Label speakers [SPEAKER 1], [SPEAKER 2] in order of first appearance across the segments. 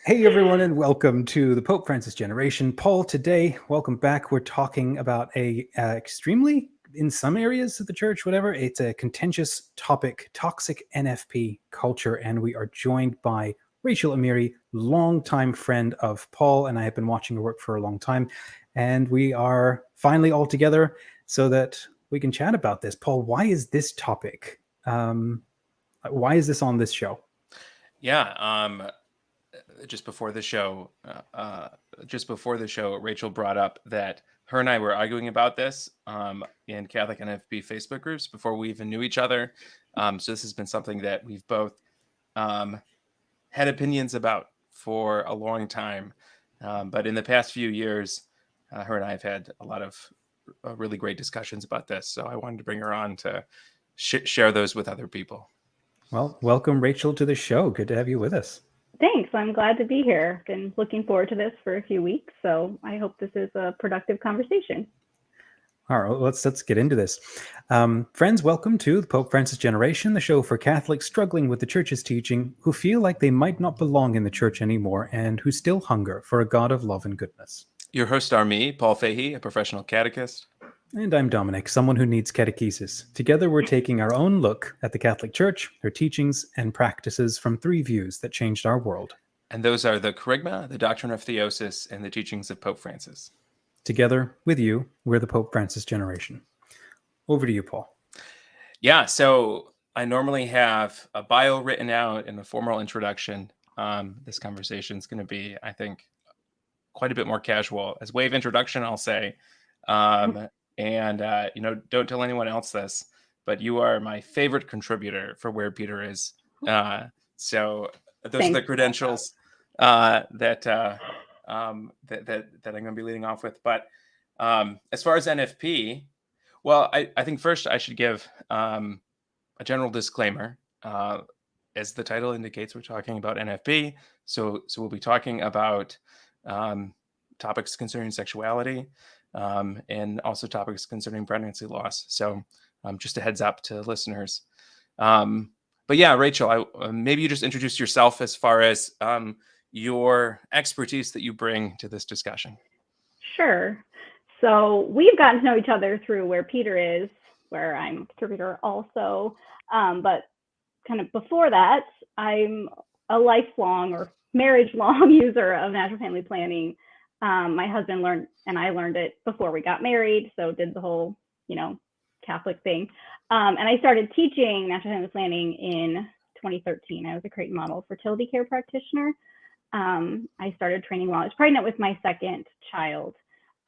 [SPEAKER 1] Hey everyone, and welcome to the Pope Francis Generation. Paul, today, welcome back. We're talking about a extremely, in some areas of the church, whatever, it's a contentious topic, toxic NFP culture, and we are joined by Rachel Amiri, longtime friend of Paul, and I have been watching her work for a long time, and we are finally all together so that we can chat about this. Paul, why is this topic? Why is this on this show?
[SPEAKER 2] Yeah, just before the show, Rachel brought up that her and I were arguing about this in Catholic NFP Facebook groups before we even knew each other. So this has been something that we've both had opinions about for a long time. But in the past few years, her and I have had a lot of really great discussions about this. So I wanted to bring her on to share those with other people.
[SPEAKER 1] Well, welcome, Rachel, to the show. Good to have you with us.
[SPEAKER 3] Thanks. I'm glad to be here. Been looking forward to this for a few weeks, so I hope this is a productive conversation.
[SPEAKER 1] All right, let's get into this. Friends, welcome to the Pope Francis Generation, the show for Catholics struggling with the Church's teaching, who feel like they might not belong in the Church anymore, and who still hunger for a God of love and goodness.
[SPEAKER 2] Your hosts are me, Paul Fahey, a professional catechist.
[SPEAKER 1] And I'm Dominic, someone who needs catechesis. Together, we're taking our own look at the Catholic Church, her teachings and practices from three views that changed our world.
[SPEAKER 2] And those are the Kerygma, the Doctrine of Theosis, and the teachings of Pope Francis.
[SPEAKER 1] Together with you, we're the Pope Francis Generation. Over to you, Paul.
[SPEAKER 2] Yeah, so I normally have a bio written out and a formal introduction. This conversation is going to be, I think, quite a bit more casual. As way of introduction, I'll say, don't tell anyone else this, but you are my favorite contributor for Where Peter Is. So those are the credentials that I'm going to be leading off with. But as far as NFP, well, I think first I should give a general disclaimer. As the title indicates, we're talking about NFP. So we'll be talking about topics concerning sexuality and also topics concerning pregnancy loss. So just a heads up to listeners. But yeah, Rachel, maybe you just introduce yourself as far as your expertise that you bring to this discussion.
[SPEAKER 3] Sure. So we've gotten to know each other through Where Peter Is, where I'm a contributor also. But kind of before that, I'm a lifelong or marriage-long user of natural family planning. My husband learned, and I learned it before we got married, so did the whole, Catholic thing. And I started teaching natural family planning in 2013. I was a Creighton model FertilityCare Practitioner. I started training while I was pregnant with my second child.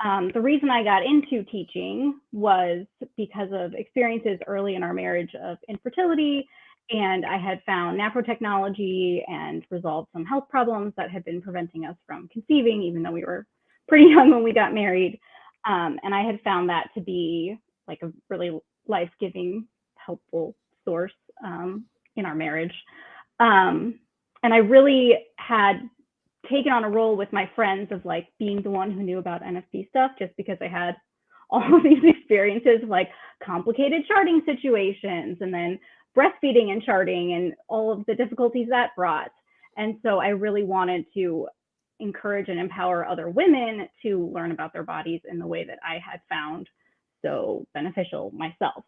[SPEAKER 3] The reason I got into teaching was because of experiences early in our marriage of infertility, and I had found naprotechnology and resolved some health problems that had been preventing us from conceiving, even though we were pretty young when we got married. And I had found that to be like a really life-giving, helpful source in our marriage. And I really had taken on a role with my friends of like being the one who knew about NFP stuff, just because I had all of these experiences of like complicated charting situations and then breastfeeding and charting and all of the difficulties that brought. And so I really wanted to encourage and empower other women to learn about their bodies in the way that I had found so beneficial myself.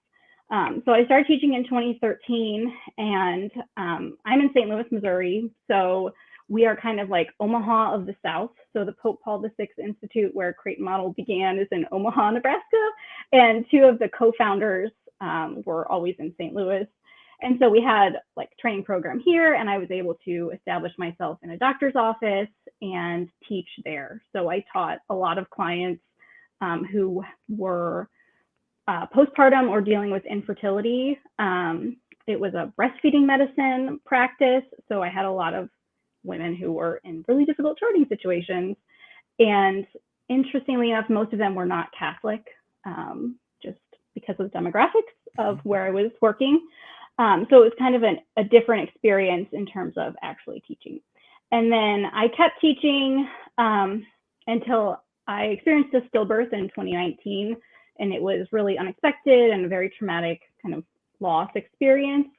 [SPEAKER 3] So I started teaching in 2013, and I'm in St. Louis, Missouri. So we are kind of like Omaha of the South. So the Pope Paul VI Institute, where Creighton Model began, is in Omaha, Nebraska. And two of the co-founders were always in St. Louis. And so we had like a training program here, and I was able to establish myself in a doctor's office and teach there. So I taught a lot of clients who were postpartum or dealing with infertility. It was a breastfeeding medicine practice. So I had a lot of women who were in really difficult charting situations. And interestingly enough, most of them were not Catholic, just because of the demographics of where I was working. So it was kind of a different experience in terms of actually teaching. And then I kept teaching until I experienced a stillbirth in 2019. And it was really unexpected and a very traumatic kind of loss experience.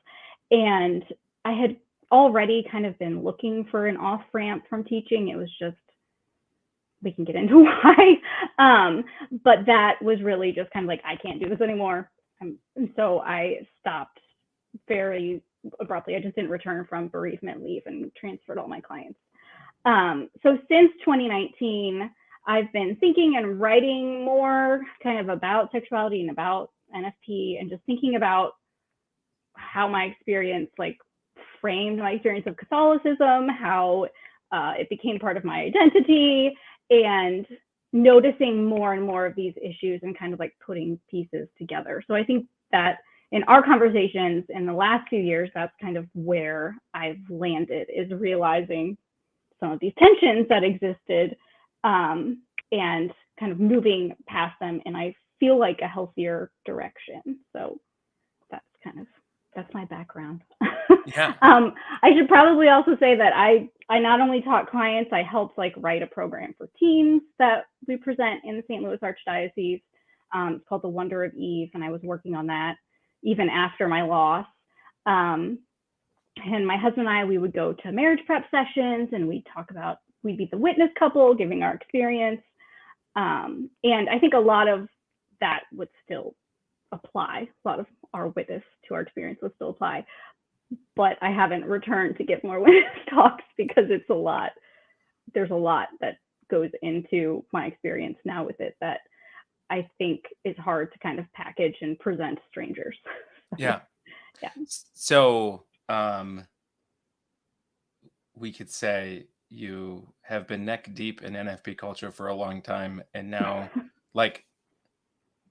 [SPEAKER 3] And I had already kind of been looking for an off ramp from teaching. It was just, we can get into why. But that was really just kind of like, I can't do this anymore. And so I stopped very abruptly. I just didn't return from bereavement leave and transferred all my clients. So since 2019, I've been thinking and writing more kind of about sexuality and about NFP, and just thinking about how my experience like framed my experience of Catholicism, how it became part of my identity, and noticing more and more of these issues and kind of like putting pieces together. So I think that in our conversations in the last few years, that's kind of where I've landed, is realizing some of these tensions that existed, and kind of moving past them. And I feel like a healthier direction. So that's my background.
[SPEAKER 2] Yeah.
[SPEAKER 3] I should probably also say that I not only taught clients, I helped like write a program for teens that we present in the St. Louis Archdiocese. It's called The Wonder of Eve, and I was working on that even after my loss. And my husband and I, we would go to marriage prep sessions, and we'd be the witness couple giving our experience. And I think a lot of that would still apply. A lot of our witness to our experience would still apply. But I haven't returned to give more witness talks because it's a lot. There's a lot that goes into my experience now with it that I think is hard to kind of package and present to strangers.
[SPEAKER 2] Yeah.
[SPEAKER 3] Yeah.
[SPEAKER 2] So we could say you have been neck deep in NFP culture for a long time, and now like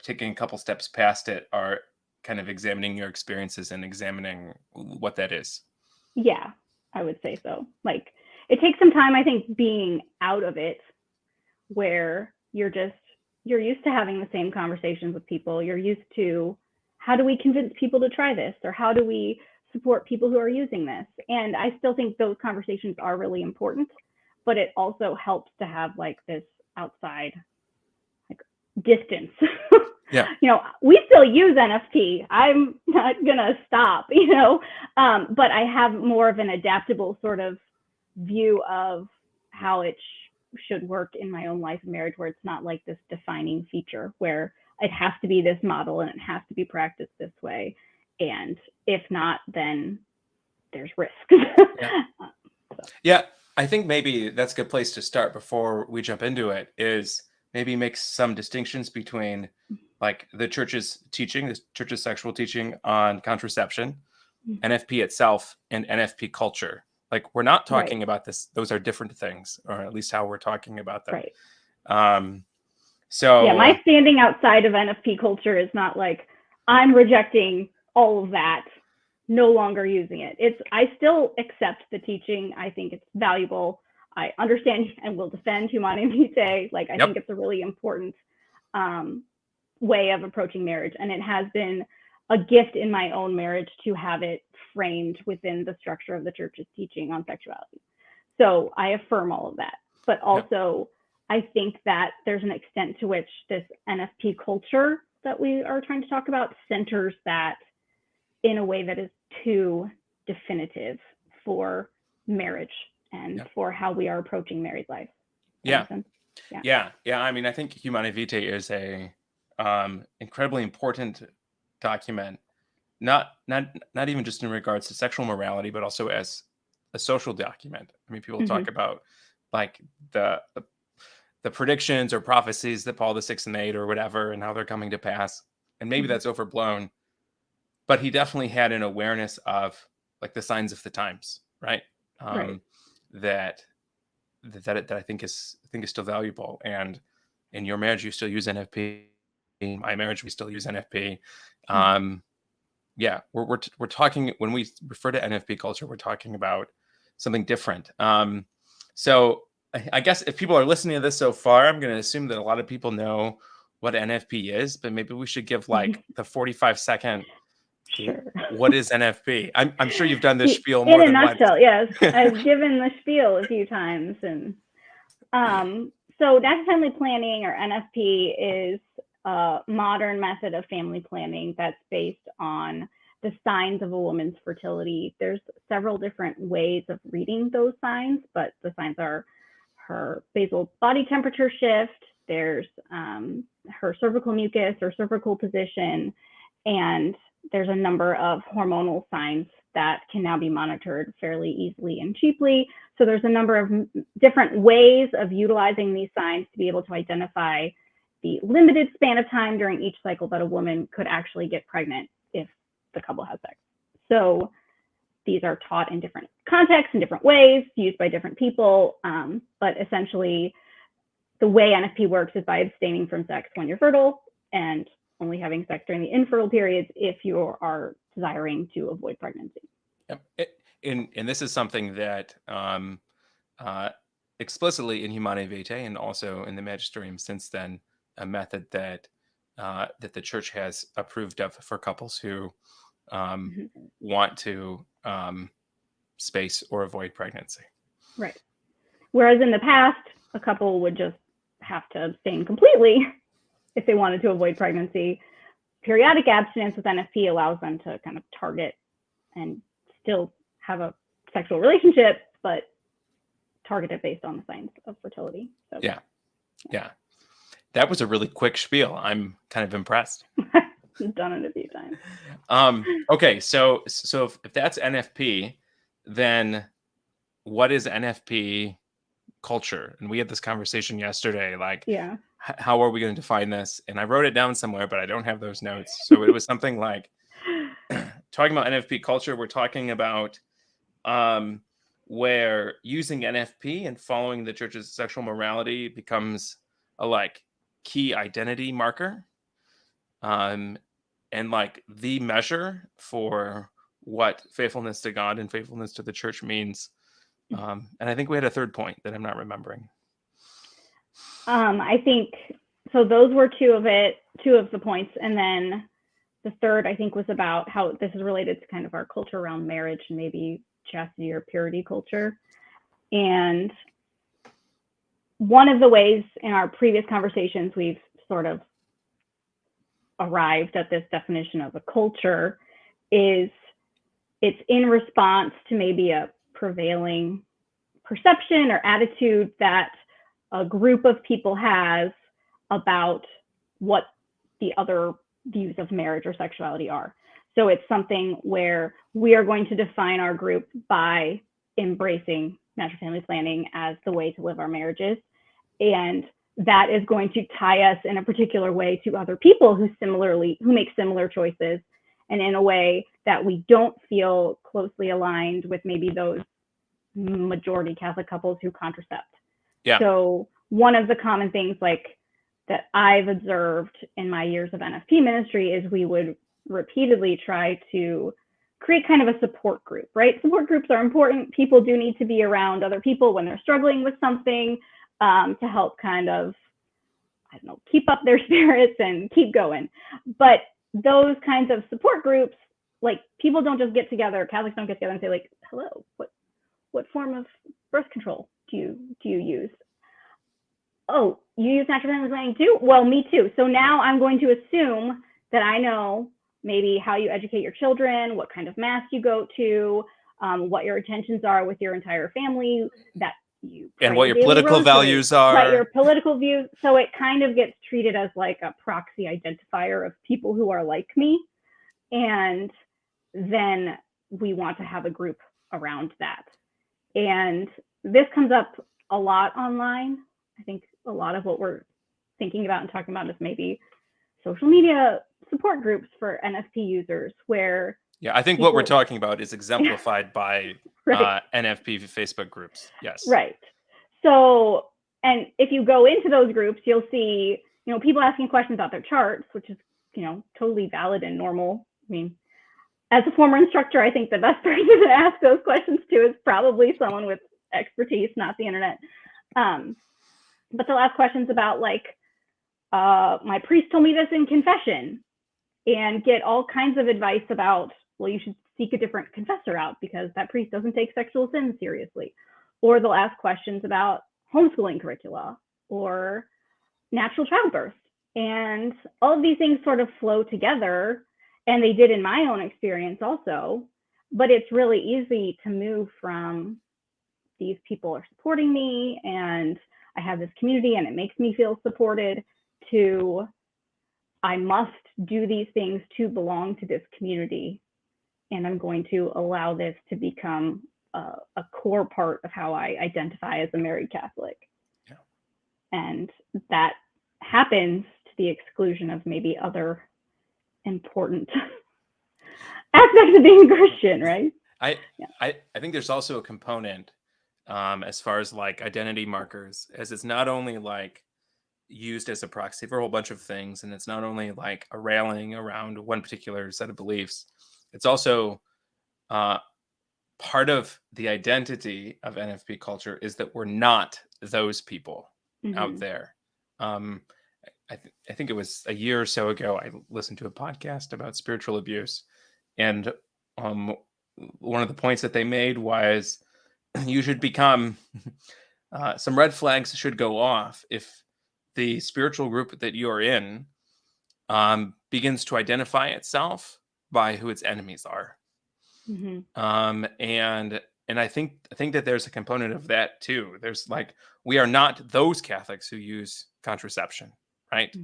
[SPEAKER 2] taking a couple steps past it are kind of examining your experiences and examining what that is.
[SPEAKER 3] Yeah, I would say so. Like, it takes some time, I think, being out of it, where you're used to having the same conversations with people. You're used to, how do we convince people to try this? Or how do we support people who are using this? And I still think those conversations are really important, but it also helps to have like this outside like distance.
[SPEAKER 2] Yeah.
[SPEAKER 3] You know, we still use NFT. I'm not gonna stop, you know, but I have more of an adaptable sort of view of how it should work in my own life and marriage, where it's not like this defining feature where it has to be this model and it has to be practiced this way. And if not, then there's risk.
[SPEAKER 2] Yeah. Yeah, I think maybe that's a good place to start before we jump into it, is maybe make some distinctions between like the church's teaching, the church's sexual teaching on contraception, NFP itself, and NFP culture. Like, we're not talking about this. Those are different things, or at least how we're talking about them.
[SPEAKER 3] Right.
[SPEAKER 2] So
[SPEAKER 3] yeah, my standing outside of NFP culture is not like I'm rejecting all of that, no longer using it. I still accept the teaching. I think it's valuable. I understand and will defend Humanae Vitae. Like, I think it's a really important way of approaching marriage. And it has been a gift in my own marriage to have it framed within the structure of the church's teaching on sexuality. So I affirm all of that. But also, I think that there's an extent to which this NFP culture that we are trying to talk about centers that in a way that is too definitive for marriage and for how we are approaching married life.
[SPEAKER 2] Yeah. I mean, I think Humanae Vitae is a incredibly important document, not even just in regards to sexual morality, but also as a social document. I mean, people talk about like the predictions or prophecies that Paul VI and VIII or whatever, and how they're coming to pass. And maybe that's overblown, but he definitely had an awareness of like the signs of the times, right? That I think is still valuable. And in your marriage, you still use NFP. In my marriage, we still use NFP. We're talking, when we refer to NFP culture, we're talking about something different. So I guess if people are listening to this so far, I'm going to assume that a lot of people know what NFP is, but maybe we should give like the 45-second.
[SPEAKER 3] Sure.
[SPEAKER 2] What is NFP? I'm sure you've done this spiel more than once.
[SPEAKER 3] In a nutshell, yes. I've given the spiel a few times. And so natural family planning, or NFP, is a modern method of family planning that's based on the signs of a woman's fertility. There's several different ways of reading those signs, but the signs are her basal body temperature shift, there's her cervical mucus or cervical position, and there's a number of hormonal signs that can now be monitored fairly easily and cheaply. So there's a number of different ways of utilizing these signs to be able to identify the limited span of time during each cycle that a woman could actually get pregnant if the couple has sex. So these are taught in different contexts, in different ways, used by different people. But essentially, the way NFP works is by abstaining from sex when you're fertile and only having sex during the infertile periods if you are desiring to avoid pregnancy.
[SPEAKER 2] And this is something that explicitly in Humanae Vitae and also in the Magisterium since then, a method that that the Church has approved of for couples who want to space or avoid pregnancy.
[SPEAKER 3] Right. Whereas in the past, a couple would just have to abstain completely if they wanted to avoid pregnancy. Periodic abstinence with NFP allows them to kind of target and still have a sexual relationship, but target it based on the signs of fertility. So,
[SPEAKER 2] yeah. That was a really quick spiel. I'm kind of impressed.
[SPEAKER 3] I've done it a few times.
[SPEAKER 2] Okay, so if that's NFP, then what is NFP culture? And we had this conversation yesterday, like, how are we going to define this? And I wrote it down somewhere, but I don't have those notes. So it was something like, talking about NFP culture, we're talking about where using NFP and following the Church's sexual morality becomes a like key identity marker, and like the measure for what faithfulness to God and faithfulness to the Church means. And I think we had a third point that I'm not remembering.
[SPEAKER 3] I think so. Those were two of the points, and then the third I think was about how this is related to kind of our culture around marriage and maybe chastity or purity culture. And one of the ways in our previous conversations we've sort of arrived at this definition of a culture is it's in response to maybe a prevailing perception or attitude that a group of people has about what the other views of marriage or sexuality are. So it's something where we are going to define our group by embracing natural family planning as the way to live our marriages. And that is going to tie us in a particular way to other people who make similar choices, and in a way that we don't feel closely aligned with maybe those majority Catholic couples who contracept.
[SPEAKER 2] Yeah.
[SPEAKER 3] So one of the common things like that I've observed in my years of NFP ministry is we would repeatedly try to create kind of a support group, right? Support groups are important. People do need to be around other people when they're struggling with something, to help kind of, keep up their spirits and keep going. But those kinds of support groups, like people don't just get together, Catholics don't get together and say like, hello, what form of birth control do you use? Oh, you use natural family planning too? Well, me too. So now I'm going to assume that I know maybe how you educate your children, what kind of mass you go to, what your intentions are with your entire family, that you
[SPEAKER 2] and what your political values are.
[SPEAKER 3] Right, your political views. So it kind of gets treated as like a proxy identifier of people who are like me. And then we want to have a group around that. And this comes up a lot online. I think a lot of what we're thinking about and talking about is maybe social media support groups for NFP users where
[SPEAKER 2] I think what we're talking about is exemplified by
[SPEAKER 3] right.
[SPEAKER 2] NFP Facebook groups. Yes.
[SPEAKER 3] Right. So, and if you go into those groups, you'll see, people asking questions about their charts, which is, totally valid and normal. I mean, as a former instructor, I think the best person to ask those questions to is probably someone with expertise, not the internet. But they'll ask questions about like, my priest told me this in confession, and get all kinds of advice about, well, you should seek a different confessor out because that priest doesn't take sexual sin seriously. Or they'll ask questions about homeschooling curricula or natural childbirth. And all of these things sort of flow together. And they did in my own experience also. But it's really easy to move from these people are supporting me and I have this community and it makes me feel supported, to I must do these things to belong to this community, and I'm going to allow this to become a core part of how I identify as a married Catholic.
[SPEAKER 2] Yeah.
[SPEAKER 3] And that happens to the exclusion of maybe other important aspects of being Christian, right?
[SPEAKER 2] I think there's also a component as far as like identity markers, as it's not only like used as a proxy for a whole bunch of things, and it's not only like a railing around one particular set of beliefs, it's also part of the identity of NFP culture is that we're not those people out there. I think it was a year or so ago, I listened to a podcast about spiritual abuse, and one of the points that they made was you should become some red flags should go off if the spiritual group that you're in begins to identify itself by who its enemies are. And I think that there's a component of that too. There's like, we are not those Catholics who use contraception, right?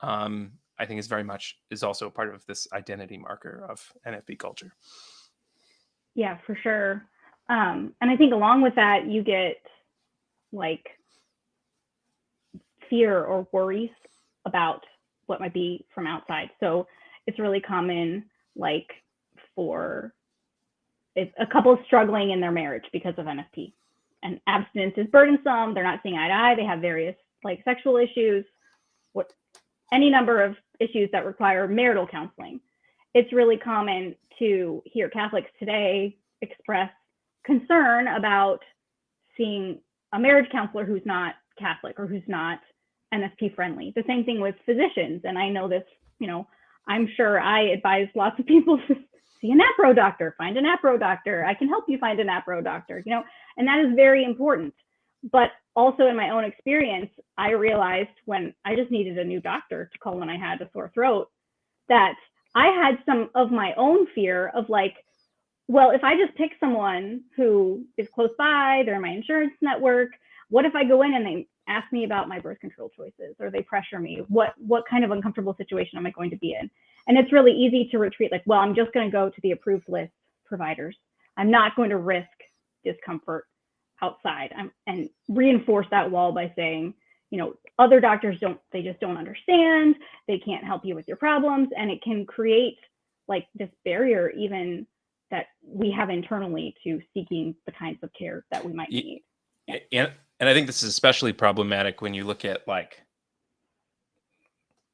[SPEAKER 2] I think is also a part of this identity marker of NFP culture.
[SPEAKER 3] Yeah, for sure. And I think along with that, you get like fear or worries about what might be from outside. So it's really common, like for if a couple is struggling in their marriage because of NFP, and abstinence is burdensome, they're not seeing eye to eye, they have various like sexual issues, any number of issues that require marital counseling. It's really common to hear Catholics today express concern about seeing a marriage counselor who's not Catholic or who's not NFP friendly. The same thing with physicians. And I know this, I'm sure I advise lots of people to see an APRO doctor, find an APRO doctor. I can help you find an APRO doctor, and that is very important. But also in my own experience, I realized when I just needed a new doctor to call when I had a sore throat, that I had some of my own fear of like, well, if I just pick someone who is close by, they're in my insurance network, what if I go in and they ask me about my birth control choices, or they pressure me? What kind of uncomfortable situation am I going to be in? And it's really easy to retreat, like, well, I'm just going to go to the approved list providers. I'm not going to risk discomfort outside, and reinforce that wall by saying, other doctors just don't understand. They can't help you with your problems. And it can create like this barrier even that we have internally to seeking the kinds of care that we might need.
[SPEAKER 2] And I think this is especially problematic when you look at like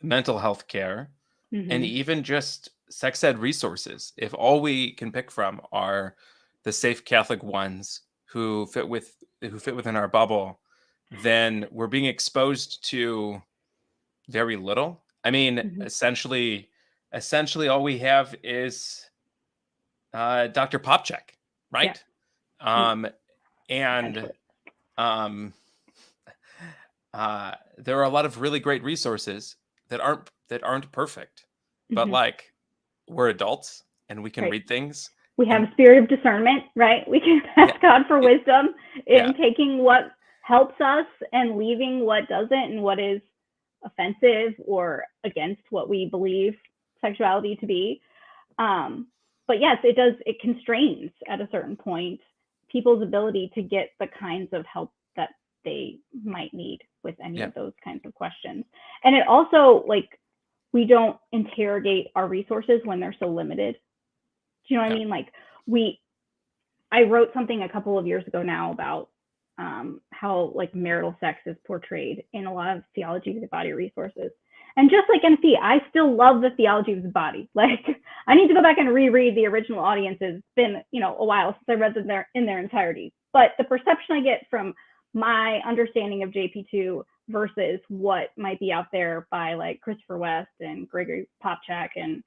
[SPEAKER 2] mental health care and even just sex ed resources. If all we can pick from are the safe Catholic ones who fit within our bubble, then we're being exposed to very little. I mean, essentially all we have is Dr. Popcheck, right?
[SPEAKER 3] Yeah.
[SPEAKER 2] And there are a lot of really great resources that aren't perfect, but like we're adults and we can read things.
[SPEAKER 3] We have a spirit of discernment, right? We can ask God for wisdom in taking what helps us and leaving what doesn't, and what is offensive or against what we believe sexuality to be. But yes, it constrains at a certain point people's ability to get the kinds of help that they might need with any of those kinds of questions. And it also, like, we don't interrogate our resources when they're so limited. Do you know what I mean? Like, I wrote something a couple of years ago now about how like marital sex is portrayed in a lot of theology of the body resources. And just like NFP, I still love the theology of the body. Like, I need to go back and reread the original audiences. It's been, a while since I read them in their entirety. But the perception I get from my understanding of JP2 versus what might be out there by like Christopher West and Gregory Popchak and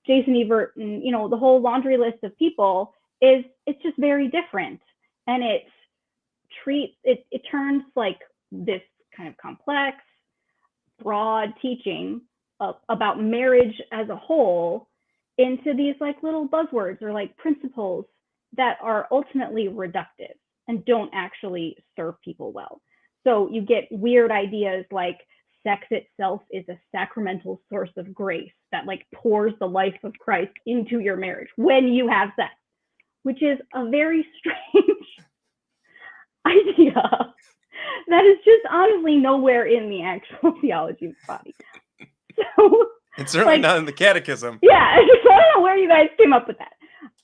[SPEAKER 3] Jason Evert and, the whole laundry list of people it's just very different. And it turns like this kind of complex, broad teaching about marriage as a whole into these like little buzzwords or like principles that are ultimately reductive and don't actually serve people well. So you get weird ideas like sex itself is a sacramental source of grace that like pours the life of Christ into your marriage when you have sex, which is a very strange idea that is just honestly nowhere in the actual theology of the body. So
[SPEAKER 2] it's certainly not in the catechism.
[SPEAKER 3] Yeah, I don't know where you guys came up with that.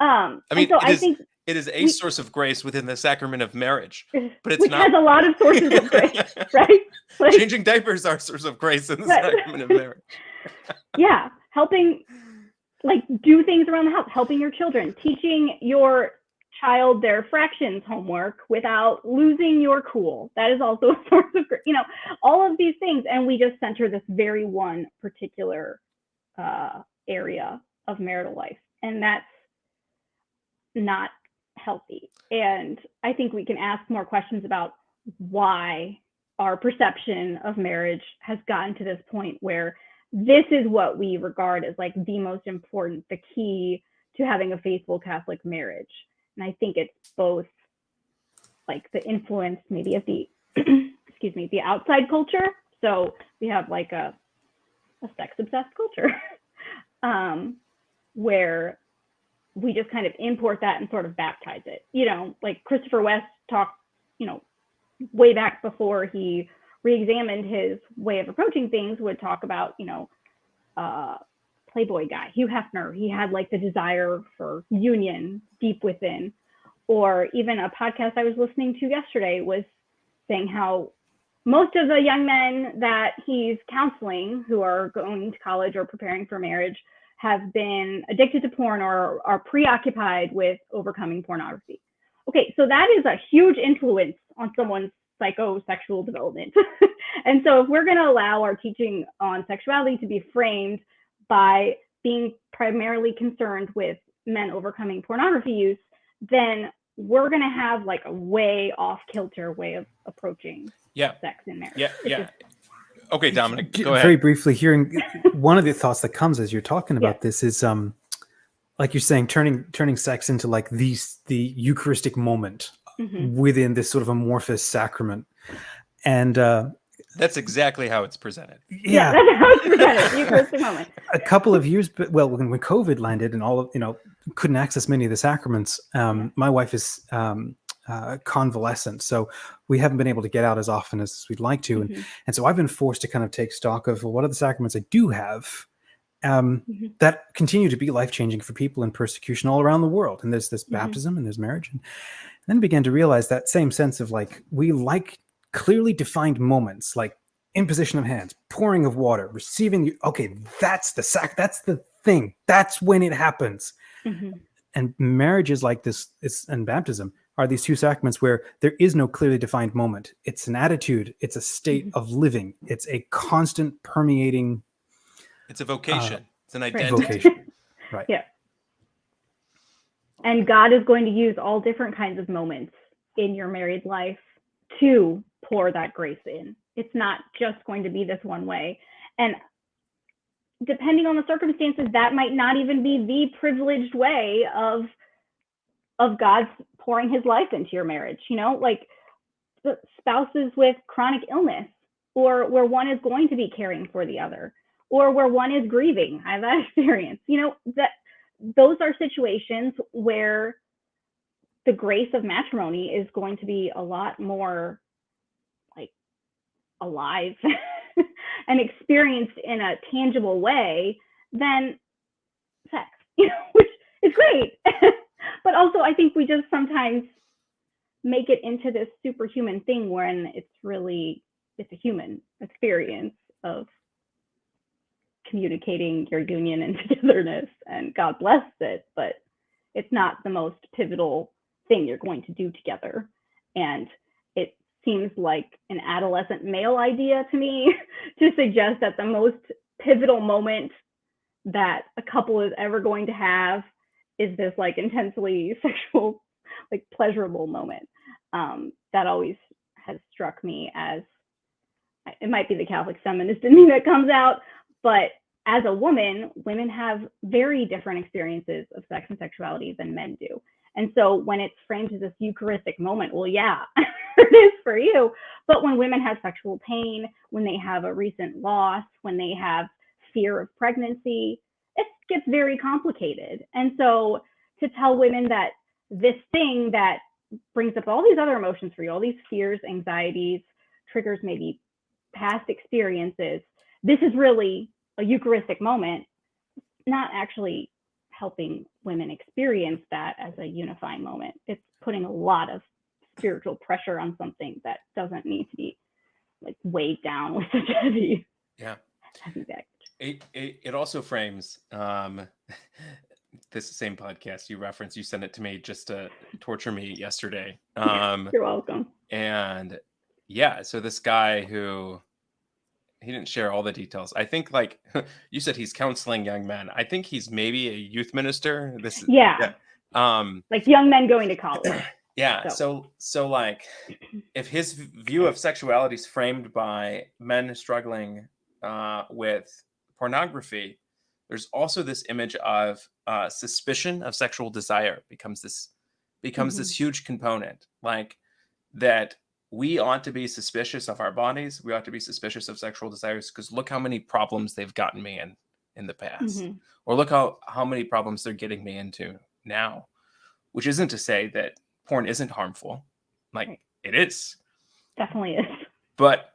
[SPEAKER 2] I mean,
[SPEAKER 3] so
[SPEAKER 2] I
[SPEAKER 3] think
[SPEAKER 2] it is a source of grace within the sacrament of marriage, but it's
[SPEAKER 3] which
[SPEAKER 2] not.
[SPEAKER 3] has a lot of sources of grace, right? Like,
[SPEAKER 2] changing diapers are a source of grace in the sacrament of marriage.
[SPEAKER 3] Yeah, helping, like, do things around the house, helping your children, teaching your child their fractions homework without losing your cool. That is also a source of grace. All of these things, and we just center this very one particular area of marital life, and that's not healthy. And I think we can ask more questions about why our perception of marriage has gotten to this point where this is what we regard as like the most important, the key to having a faithful Catholic marriage. And I think it's both like the influence maybe of the the outside culture. So we have like a sex obsessed culture where we just kind of import that and sort of baptize it. Like Christopher West talked, way back before he re-examined his way of approaching things, would talk about, Playboy guy, Hugh Hefner. He had like the desire for union deep within. Or even a podcast I was listening to yesterday was saying how most of the young men that he's counseling who are going to college or preparing for marriage have been addicted to porn or are preoccupied with overcoming pornography. Okay, so that is a huge influence on someone's psychosexual development. And so if we're going to allow our teaching on sexuality to be framed by being primarily concerned with men overcoming pornography use, then we're going to have like a way off kilter way of approaching sex in marriage.
[SPEAKER 2] Yeah. Okay, Dominic, go ahead.
[SPEAKER 1] Very briefly, hearing one of the thoughts that comes as you're talking about this is, like you're saying, turning sex into like the Eucharistic moment within this sort of amorphous sacrament, and
[SPEAKER 2] that's exactly how it's presented.
[SPEAKER 3] Yeah, that's how it's presented. The Eucharistic moment.
[SPEAKER 1] A couple of years, when COVID landed and all of couldn't access many of the sacraments, my wife is convalescent, so we haven't been able to get out as often as we'd like to, and so I've been forced to kind of take stock of what are the sacraments I do have that continue to be life-changing for people in persecution all around the world. And there's this baptism and there's marriage, and then began to realize that same sense of like we like clearly defined moments, like imposition of hands, pouring of water, receiving that's the thing, that's when it happens. And marriage is like this, and baptism are these two sacraments where there is no clearly defined moment. It's an attitude, it's a state of living, it's a constant permeating.
[SPEAKER 2] It's a vocation. It's an identity.
[SPEAKER 1] Vocation. Right.
[SPEAKER 3] Yeah. And God is going to use all different kinds of moments in your married life to pour that grace in. It's not just going to be this one way. And depending on the circumstances, that might not even be the privileged way of God's pouring his life into your marriage, like spouses with chronic illness, or where one is going to be caring for the other, or where one is grieving. I have that experience, that those are situations where the grace of matrimony is going to be a lot more like alive and experienced in a tangible way than sex, which is great. But also, I think we just sometimes make it into this superhuman thing when it's a human experience of communicating your union and togetherness, and God bless it, but it's not the most pivotal thing you're going to do together. And it seems like an adolescent male idea to me to suggest that the most pivotal moment that a couple is ever going to have is this like intensely sexual, like pleasurable moment. That always has struck me as, it might be the Catholic feminist in me that comes out, but as a woman, women have very different experiences of sex and sexuality than men do. And so when it's framed as this Eucharistic moment, well, yeah, it is for you. But when women have sexual pain, when they have a recent loss, when they have fear of pregnancy, it gets very complicated. And so to tell women that this thing that brings up all these other emotions for you, all these fears, anxieties, triggers maybe past experiences, this is really a Eucharistic moment, not actually helping women experience that as a unifying moment. It's putting a lot of spiritual pressure on something that doesn't need to be like weighed down with such heavy baggage.
[SPEAKER 2] It also frames this same podcast you referenced. You sent it to me just to torture me yesterday.
[SPEAKER 3] You're welcome.
[SPEAKER 2] And yeah, so this guy who, he didn't share all the details. I think, like you said, he's counseling young men. I think he's maybe a youth minister.
[SPEAKER 3] Like young men going to college.
[SPEAKER 2] Yeah. So like, if his view of sexuality is framed by men struggling with pornography, there's also this image of suspicion of sexual desire becomes this huge component, like that we ought to be suspicious of our bodies. We ought to be suspicious of sexual desires because look how many problems they've gotten me in the past, or look how many problems they're getting me into now, which isn't to say that porn isn't harmful. Like it is.
[SPEAKER 3] Definitely is.
[SPEAKER 2] But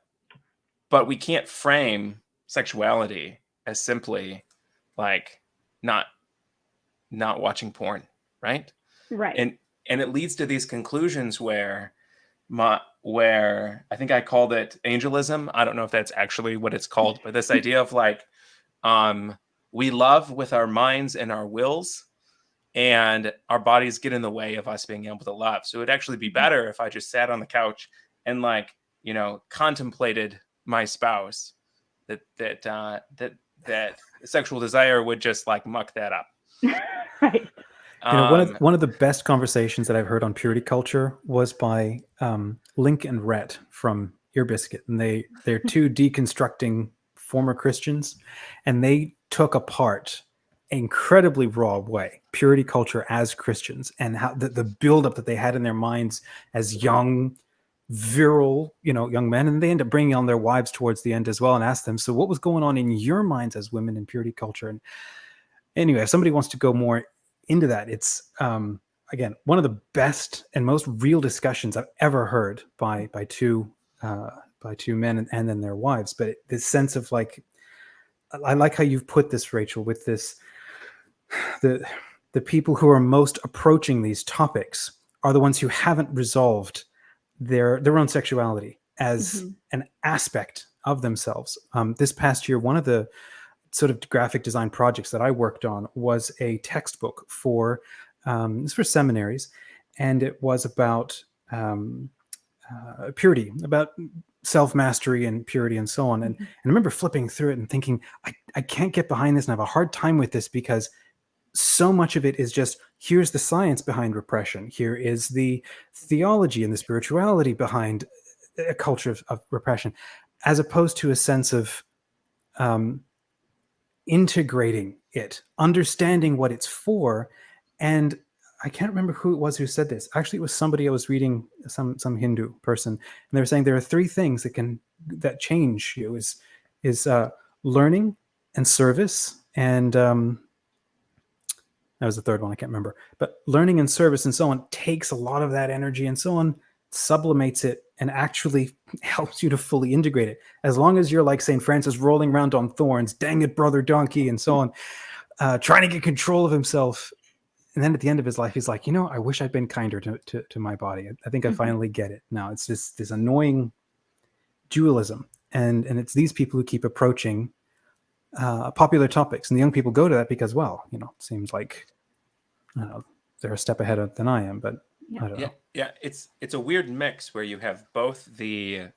[SPEAKER 2] we can't frame sexuality as simply like not watching porn, right?
[SPEAKER 3] Right.
[SPEAKER 2] And it leads to these conclusions where I think I called it angelism. I don't know if that's actually what it's called, but this idea of like we love with our minds and our wills, and our bodies get in the way of us being able to love. So it'd actually be better if I just sat on the couch and like, contemplated my spouse, that sexual desire would just like muck that up.
[SPEAKER 3] Right.
[SPEAKER 1] One of the best conversations that I've heard on purity culture was by Link and Rhett from Ear Biscuit, and they're two deconstructing former Christians, and they took apart incredibly raw way purity culture as Christians, and how the buildup that they had in their minds as young, virile, young men, and they end up bringing on their wives towards the end as well, and ask them, so what was going on in your minds as women in purity culture? And anyway, if somebody wants to go more into that, it's again one of the best and most real discussions I've ever heard by two men and then their wives. But this sense of like, I like how you've put this, Rachel, with this, the people who are most approaching these topics are the ones who haven't resolved their own sexuality as an aspect of themselves. This past year, one of the sort of graphic design projects that I worked on was a textbook for seminaries, and it was about purity, about self-mastery and purity and so on. And I remember flipping through it and thinking, I can't get behind this, and I have a hard time with this because so much of it is just, here's the science behind repression. Here is the theology and the spirituality behind a culture of repression, as opposed to a sense of integrating it, understanding what it's for. And I can't remember who it was who said this. Actually, it was somebody I was reading, some Hindu person, and they were saying there are three things that change you: is learning and service, and that was the third one, I can't remember. But learning and service and so on takes a lot of that energy and so on, sublimates it, and actually helps you to fully integrate it. As long as you're like St. Francis, rolling around on thorns, dang it, brother donkey, and so on, trying to get control of himself. And then at the end of his life, he's like, I wish I'd been kinder to my body. I think I finally get it now. It's this annoying dualism. And it's these people who keep approaching popular topics. And the young people go to that because, well, it seems like, I don't know, they're a step ahead than I am, but I don't know.
[SPEAKER 2] Yeah, it's a weird mix where you have both the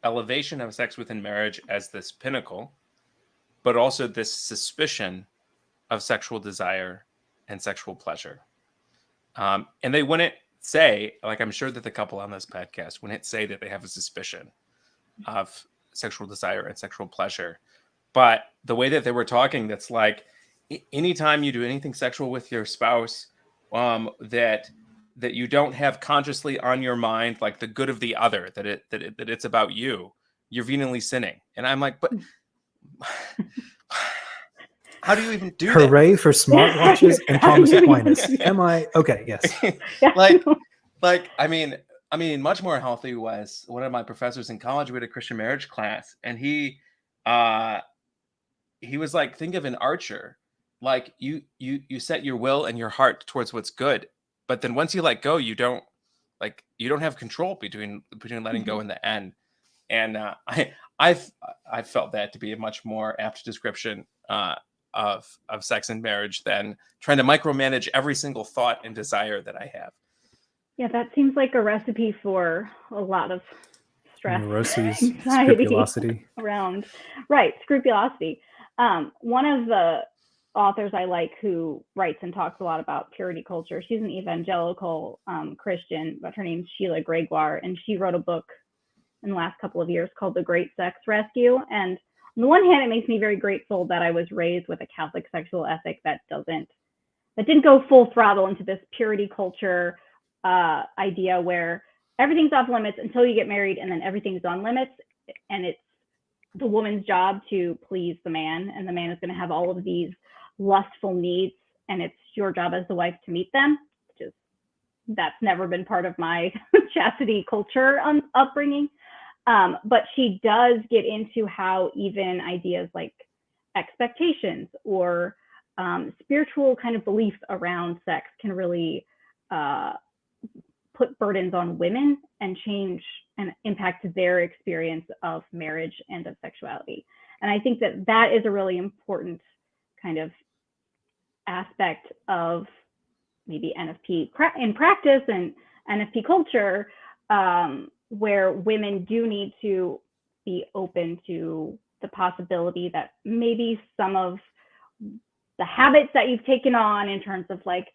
[SPEAKER 2] elevation of sex within marriage as this pinnacle, but also this suspicion of sexual desire and sexual pleasure. And they wouldn't say, like, I'm sure that the couple on this podcast wouldn't say that they have a suspicion of sexual desire and sexual pleasure, But the way that they were talking, that's like, anytime you do anything sexual with your spouse, that you don't have consciously on your mind, like the good of the other, that it's about you, you're venially sinning. And I'm like, but how do you even do that?
[SPEAKER 1] Hooray for smartwatches and Thomas Aquinas. Am I okay? Yes.
[SPEAKER 2] like I mean, much more healthy was one of my professors in college. We had a Christian marriage class, and he was like, think of an archer. Like you set your will and your heart towards what's good, but then once you let go, you don't have control between letting go and the end. And I've felt that to be a much more apt description of sex and marriage than trying to micromanage every single thought and desire that I have.
[SPEAKER 3] Yeah, that seems like a recipe for a lot of stress,
[SPEAKER 1] neuroses,
[SPEAKER 3] anxiety
[SPEAKER 1] scrupulosity
[SPEAKER 3] around. Right, scrupulosity. One of the authors I like who writes and talks a lot about purity culture, she's an evangelical Christian, but her name's Sheila Gregoire, and she wrote a book in the last couple of years called The Great Sex Rescue. And on the one hand, it makes me very grateful that I was raised with a Catholic sexual ethic that didn't go full throttle into this purity culture idea where everything's off limits until you get married, and then everything's on limits, and it's the woman's job to please the man, and the man is going to have all of these lustful needs, and it's your job as the wife to meet them. That's never been part of my chastity culture upbringing. But she does get into how even ideas like expectations or spiritual kind of beliefs around sex can really put burdens on women and change and impact their experience of marriage and of sexuality. And I think that is a really important kind of aspect of maybe NFP in practice and NFP culture, where women do need to be open to the possibility that maybe some of the habits that you've taken on in terms of like,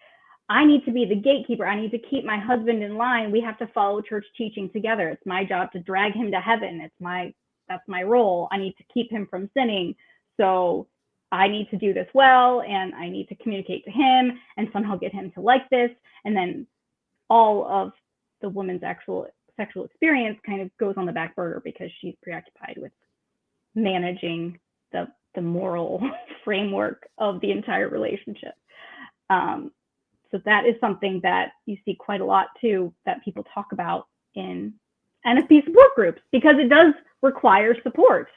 [SPEAKER 3] I need to be the gatekeeper, I need to keep my husband in line, we have to follow church teaching together, it's my job to drag him to heaven, that's my role, I need to keep him from sinning, so I need to do this well, and I need to communicate to him and somehow get him to like this. And then all of the woman's actual sexual experience kind of goes on the back burner because she's preoccupied with managing the moral framework of the entire relationship. So that is something that you see quite a lot too, that people talk about in NFP support groups, because it does require support.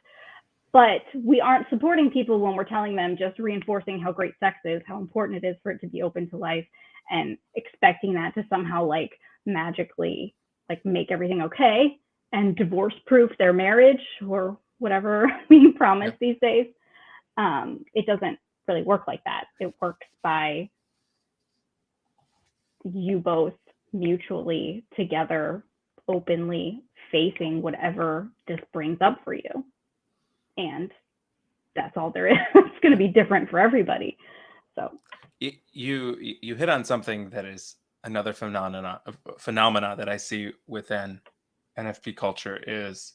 [SPEAKER 3] But we aren't supporting people when we're telling them, just reinforcing how great sex is, how important it is for it to be open to life, and expecting that to somehow like magically like make everything okay and divorce proof their marriage or whatever we promise these days. It doesn't really work like that. It works by you both mutually together, openly facing whatever this brings up for you. And that's all there is. It's going to be different for everybody. So
[SPEAKER 2] you hit on something that is another phenomena that I see within NFP culture is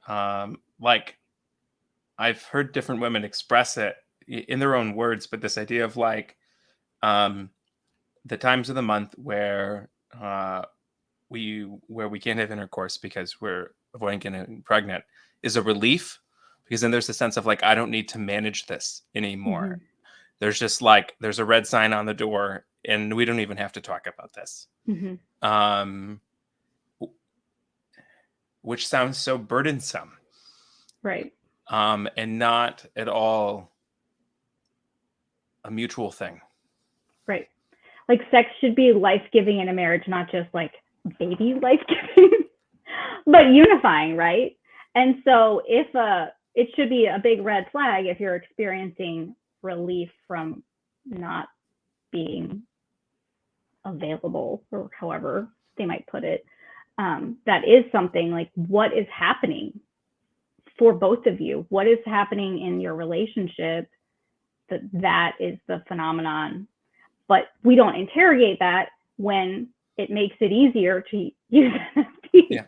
[SPEAKER 2] like I've heard different women express it in their own words, but this idea of like the times of the month where we can't have intercourse because we're avoiding getting pregnant is a relief, because then there's a sense of like, I don't need to manage this anymore. Mm-hmm. There's just like, there's a red sign on the door and we don't even have to talk about this. Mm-hmm. Which sounds so burdensome.
[SPEAKER 3] Right.
[SPEAKER 2] And not at all a mutual thing.
[SPEAKER 3] Right. Like sex should be life-giving in a marriage, not just like baby life-giving, but unifying, right? And so it should be a big red flag if you're experiencing relief from not being available, or however they might put it. That is something like, what is happening for both of you? What is happening in your relationship that is the phenomenon? But we don't interrogate that when it makes it easier to use NFP,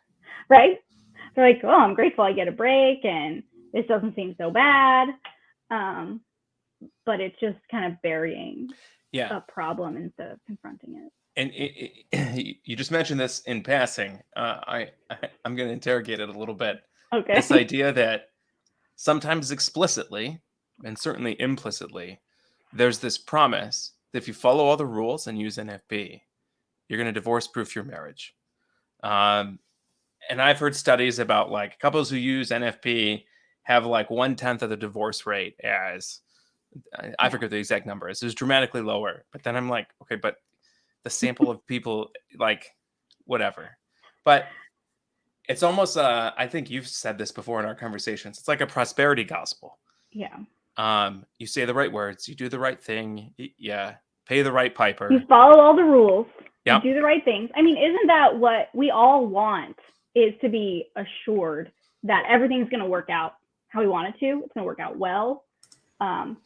[SPEAKER 3] right? They're like, oh, I'm grateful I get a break, and this doesn't seem so bad. But it's just kind of burying a problem instead of confronting it.
[SPEAKER 2] And you just mentioned this in passing. I'm going to interrogate it a little bit.
[SPEAKER 3] Okay.
[SPEAKER 2] This idea that sometimes explicitly and certainly implicitly, there's this promise that if you follow all the rules and use NFP, you're going to divorce-proof your marriage. And I've heard studies about like couples who use NFP have like 1/10 of the divorce rate as, I forget the exact number. It's dramatically lower. But then I'm like, okay, but the sample of people, like, whatever. But it's almost, I think you've said this before in our conversations. It's like a prosperity gospel.
[SPEAKER 3] Yeah.
[SPEAKER 2] You say the right words, you do the right thing, pay the right piper.
[SPEAKER 3] You follow all the rules.
[SPEAKER 2] Yep.
[SPEAKER 3] You do the right things. I mean, isn't that what we all want, is to be assured that everything's going to work out how we want it to? It's going to work out well.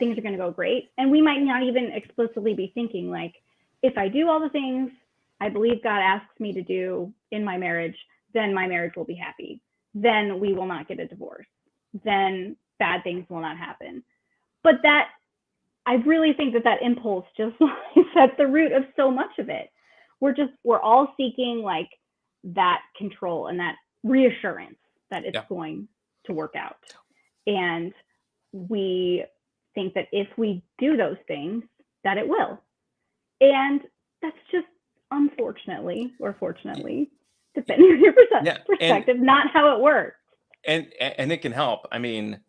[SPEAKER 3] Things are going to go great. And we might not even explicitly be thinking like, if I do all the things I believe God asks me to do in my marriage, then my marriage will be happy. Then we will not get a divorce. Then bad things will not happen. But that, I really think that impulse just is at the root of so much of it. We're all seeking like that control and that reassurance that it's going to work out. And we think that if we do those things, that it will. And that's just, unfortunately or fortunately, depending on your perspective, not how it works.
[SPEAKER 2] And it can help. I mean,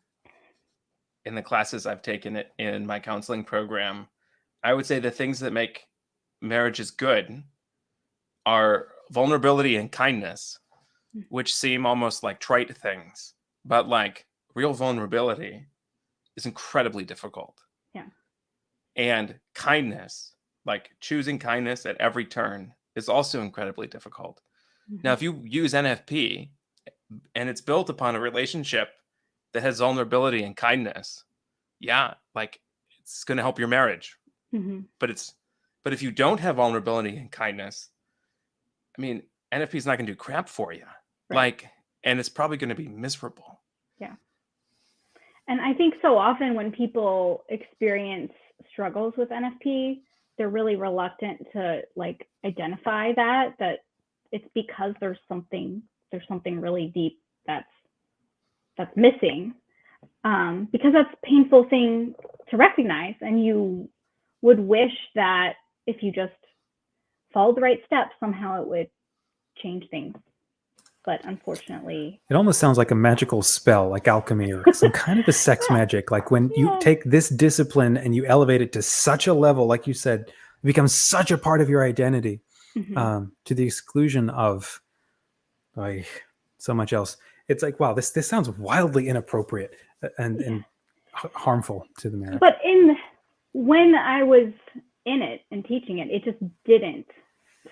[SPEAKER 2] in the classes I've taken it in my counseling program, I would say the things that make marriages good are vulnerability and kindness, which seem almost like trite things, but like real vulnerability is incredibly difficult.
[SPEAKER 3] Yeah.
[SPEAKER 2] And kindness, like choosing kindness at every turn, is also incredibly difficult. Mm-hmm. Now, if you use NFP and it's built upon a relationship that has vulnerability and kindness, like it's going to help your marriage.
[SPEAKER 3] Mm-hmm.
[SPEAKER 2] But if you don't have vulnerability and kindness, I mean, NFP is not going to do crap for you. Right. And it's probably going to be miserable.
[SPEAKER 3] Yeah. And I think so often when people experience struggles with NFP, they're really reluctant to like identify that it's because there's something really deep that's missing, because that's a painful thing to recognize. And you would wish that if you just followed the right steps, somehow it would change things. But unfortunately,
[SPEAKER 1] it almost sounds like a magical spell, like alchemy or some kind of a sex magic. Like when you take this discipline and you elevate it to such a level, like you said, it becomes such a part of your identity, to the exclusion of so much else. It's like, wow, this sounds wildly inappropriate and harmful to the marriage.
[SPEAKER 3] But when I was in it and teaching it, it just didn't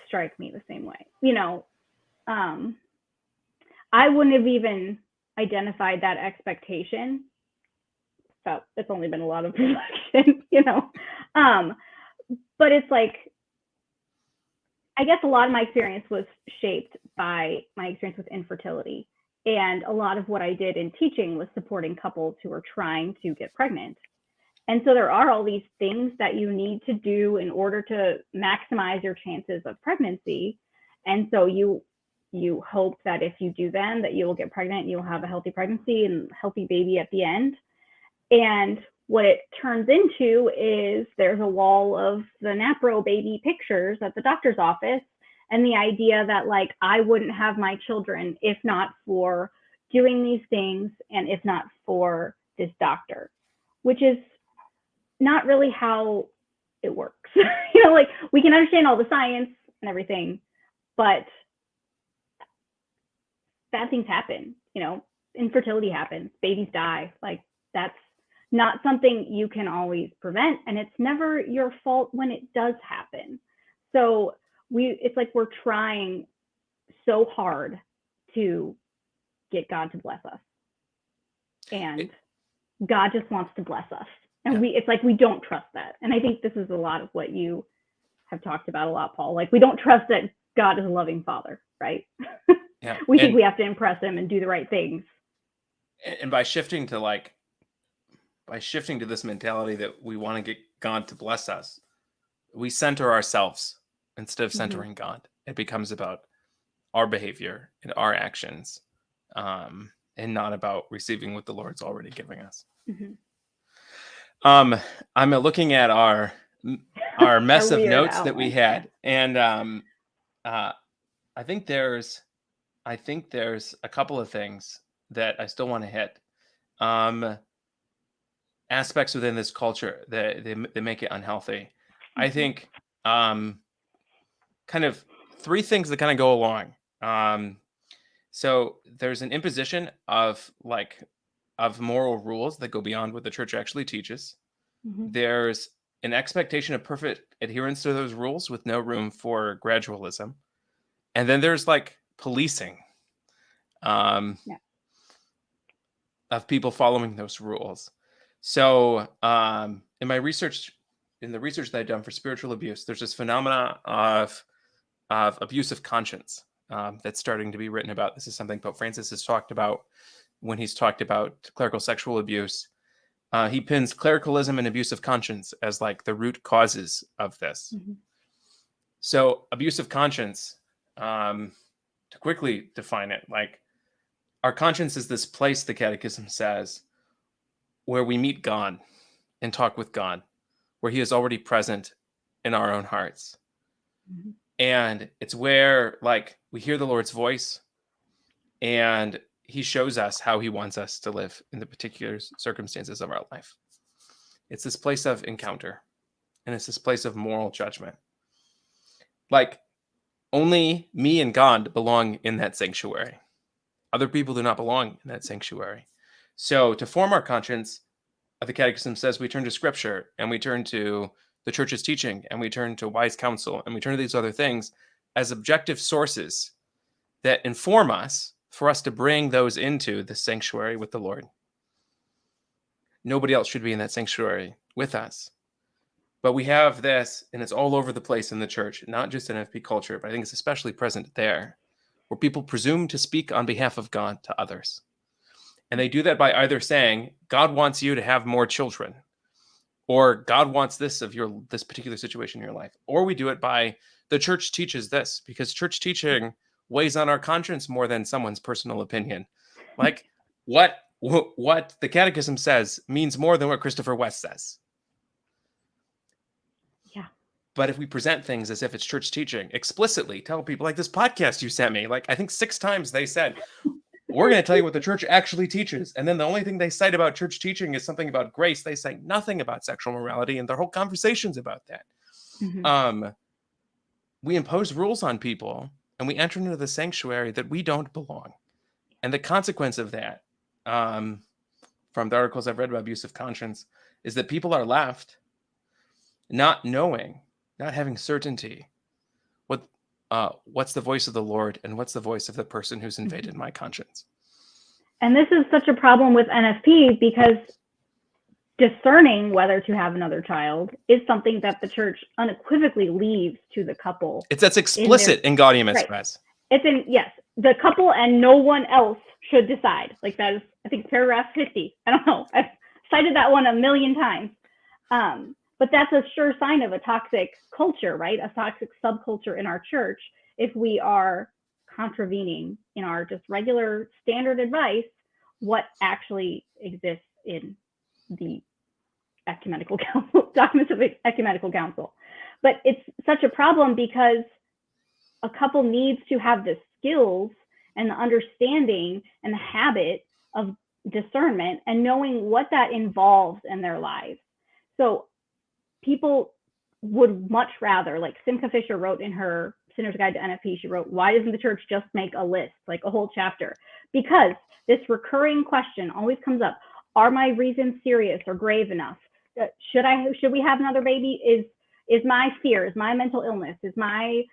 [SPEAKER 3] strike me the same way. You know, I wouldn't have even identified that expectation. So it's only been a lot of reflection, you know. But it's like, I guess a lot of my experience was shaped by my experience with infertility. And a lot of what I did in teaching was supporting couples who are trying to get pregnant. And so there are all these things that you need to do in order to maximize your chances of pregnancy. And so you hope that if you do them, that you will get pregnant, and you'll have a healthy pregnancy and healthy baby at the end. And what it turns into is there's a wall of the NAPRO baby pictures at the doctor's office, and the idea that like I wouldn't have my children if not for doing these things and if not for this doctor, which is not really how it works. You know, like we can understand all the science and everything, but bad things happen, you know, infertility happens, babies die. Like that's not something you can always prevent, and it's never your fault when it does happen. So it's like we're trying so hard to get God to bless us, and God just wants to bless us, and it's like we don't trust that. And I think this is a lot of what you have talked about a lot, Paul. Like we don't trust that God is a loving father, right? We think we have to impress him and do the right things.
[SPEAKER 2] And by shifting to this mentality that we want to get God to bless us, we center ourselves instead of centering God. It becomes about our behavior and our actions, and not about receiving what the Lord's already giving us. I'm looking at our mess of notes
[SPEAKER 3] outline.
[SPEAKER 2] that we had, and I think there's a couple of things that I still want to hit. Aspects within this culture that they make it unhealthy. I think kind of three things that kind of go along. So there's an imposition of moral rules that go beyond what the church actually teaches. There's an expectation of perfect adherence to those rules with no room for gradualism. And then there's policing of people following those rules. So in the research that I've done for spiritual abuse, there's this phenomena of abusive conscience that's starting to be written about. This is something Pope Francis has talked about when he's talked about clerical sexual abuse. He pins clericalism and abusive conscience as the root causes of this. So abusive conscience, to quickly define it, our conscience is this place, the Catechism says, where we meet God and talk with God, where he is already present in our own hearts. And it's where we hear the Lord's voice and he shows us how he wants us to live in the particular circumstances of our life. It's this place of encounter, and it's this place of moral judgment. Only me and God belong in that sanctuary. Other people do not belong in that sanctuary. So to form our conscience, the Catechism says we turn to Scripture, and we turn to the Church's teaching, and we turn to wise counsel, and we turn to these other things as objective sources that inform us for us to bring those into the sanctuary with the Lord. Nobody else should be in that sanctuary with us. But we have this, and it's all over the place in the church, not just in NFP culture, but I think it's especially present there, where people presume to speak on behalf of God to others. And they do that by either saying, God wants you to have more children, or God wants this of this particular situation in your life. Or we do it by, the church teaches this, because church teaching weighs on our conscience more than someone's personal opinion. What the Catechism says means more than what Christopher West says.
[SPEAKER 3] Yeah.
[SPEAKER 2] But if we present things as if it's church teaching, explicitly tell people, this podcast you sent me, I think 6 times they said, we're going to tell you what the church actually teaches. And then the only thing they cite about church teaching is something about grace. They say nothing about sexual morality, and their whole conversation's about that. We impose rules on people, and we enter into the sanctuary that we don't belong. And the consequence of that, from the articles I've read about abusive conscience, is that people are left not knowing, not having certainty what's the voice of the Lord and what's the voice of the person who's invaded my conscience.
[SPEAKER 3] And this is such a problem with NFP because discerning whether to have another child is something that the church unequivocally leaves to the couple.
[SPEAKER 2] That's explicit in Gaudium et Spes.
[SPEAKER 3] It's the couple and no one else should decide. That is, I think, paragraph 50. I don't know. I've cited that one a million times. But that's a sure sign of a toxic culture, right? A toxic subculture in our church. If we are contravening in our just regular standard advice, what actually exists in the ecumenical council, documents of ecumenical council. But it's such a problem because a couple needs to have the skills and the understanding and the habit of discernment and knowing what that involves in their lives. So people would much rather, Simcha Fisher wrote in her Sinner's Guide to NFP, she wrote, why doesn't the church just make a list, a whole chapter? Because this recurring question always comes up. Are my reasons serious or grave enough? Should we have another baby? Is my fear, is my mental illness, is my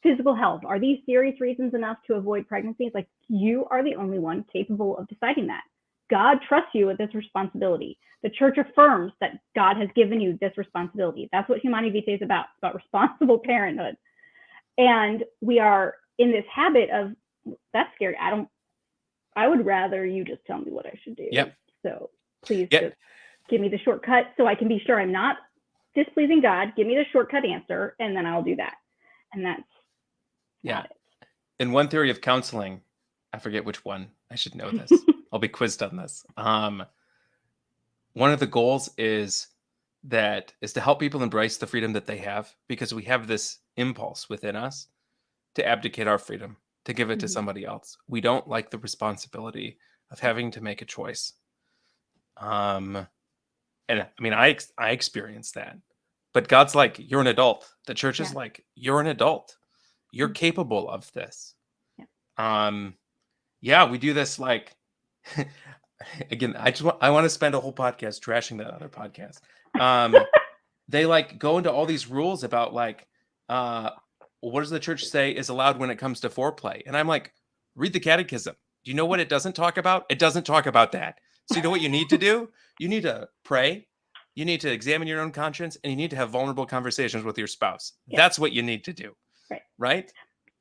[SPEAKER 3] physical health, are these serious reasons enough to avoid pregnancy? It's you are the only one capable of deciding that. God trusts you with this responsibility. The church affirms that God has given you this responsibility. That's what Humanae Vitae is about. It's about responsible parenthood. And we are in this habit of, that's scary. I would rather you just tell me what I should do.
[SPEAKER 2] Yep.
[SPEAKER 3] So please
[SPEAKER 2] Yep.
[SPEAKER 3] just give me the shortcut so I can be sure I'm not displeasing God. Give me the shortcut answer, and then I'll do that. And that's not it.
[SPEAKER 2] In one theory of counseling, I forget which one. I should know this. I'll be quizzed on this. One of the goals is to help people embrace the freedom that they have, because we have this impulse within us to abdicate our freedom, to give it to somebody else. We don't like the responsibility of having to make a choice. And I mean, I experienced that, but God's like, you're an adult. The church is like, you're an adult. You're capable of this. We do this like, again, I want to spend a whole podcast trashing that other podcast. They like go into all these rules about like, what does the church say is allowed when it comes to foreplay? And I'm like, read the catechism. Do you know what it doesn't talk about? It doesn't talk about that. So you know what you need to do? You need to pray. You need to examine your own conscience, and you need to have vulnerable conversations with your spouse. Yeah. That's what you need to do. Right?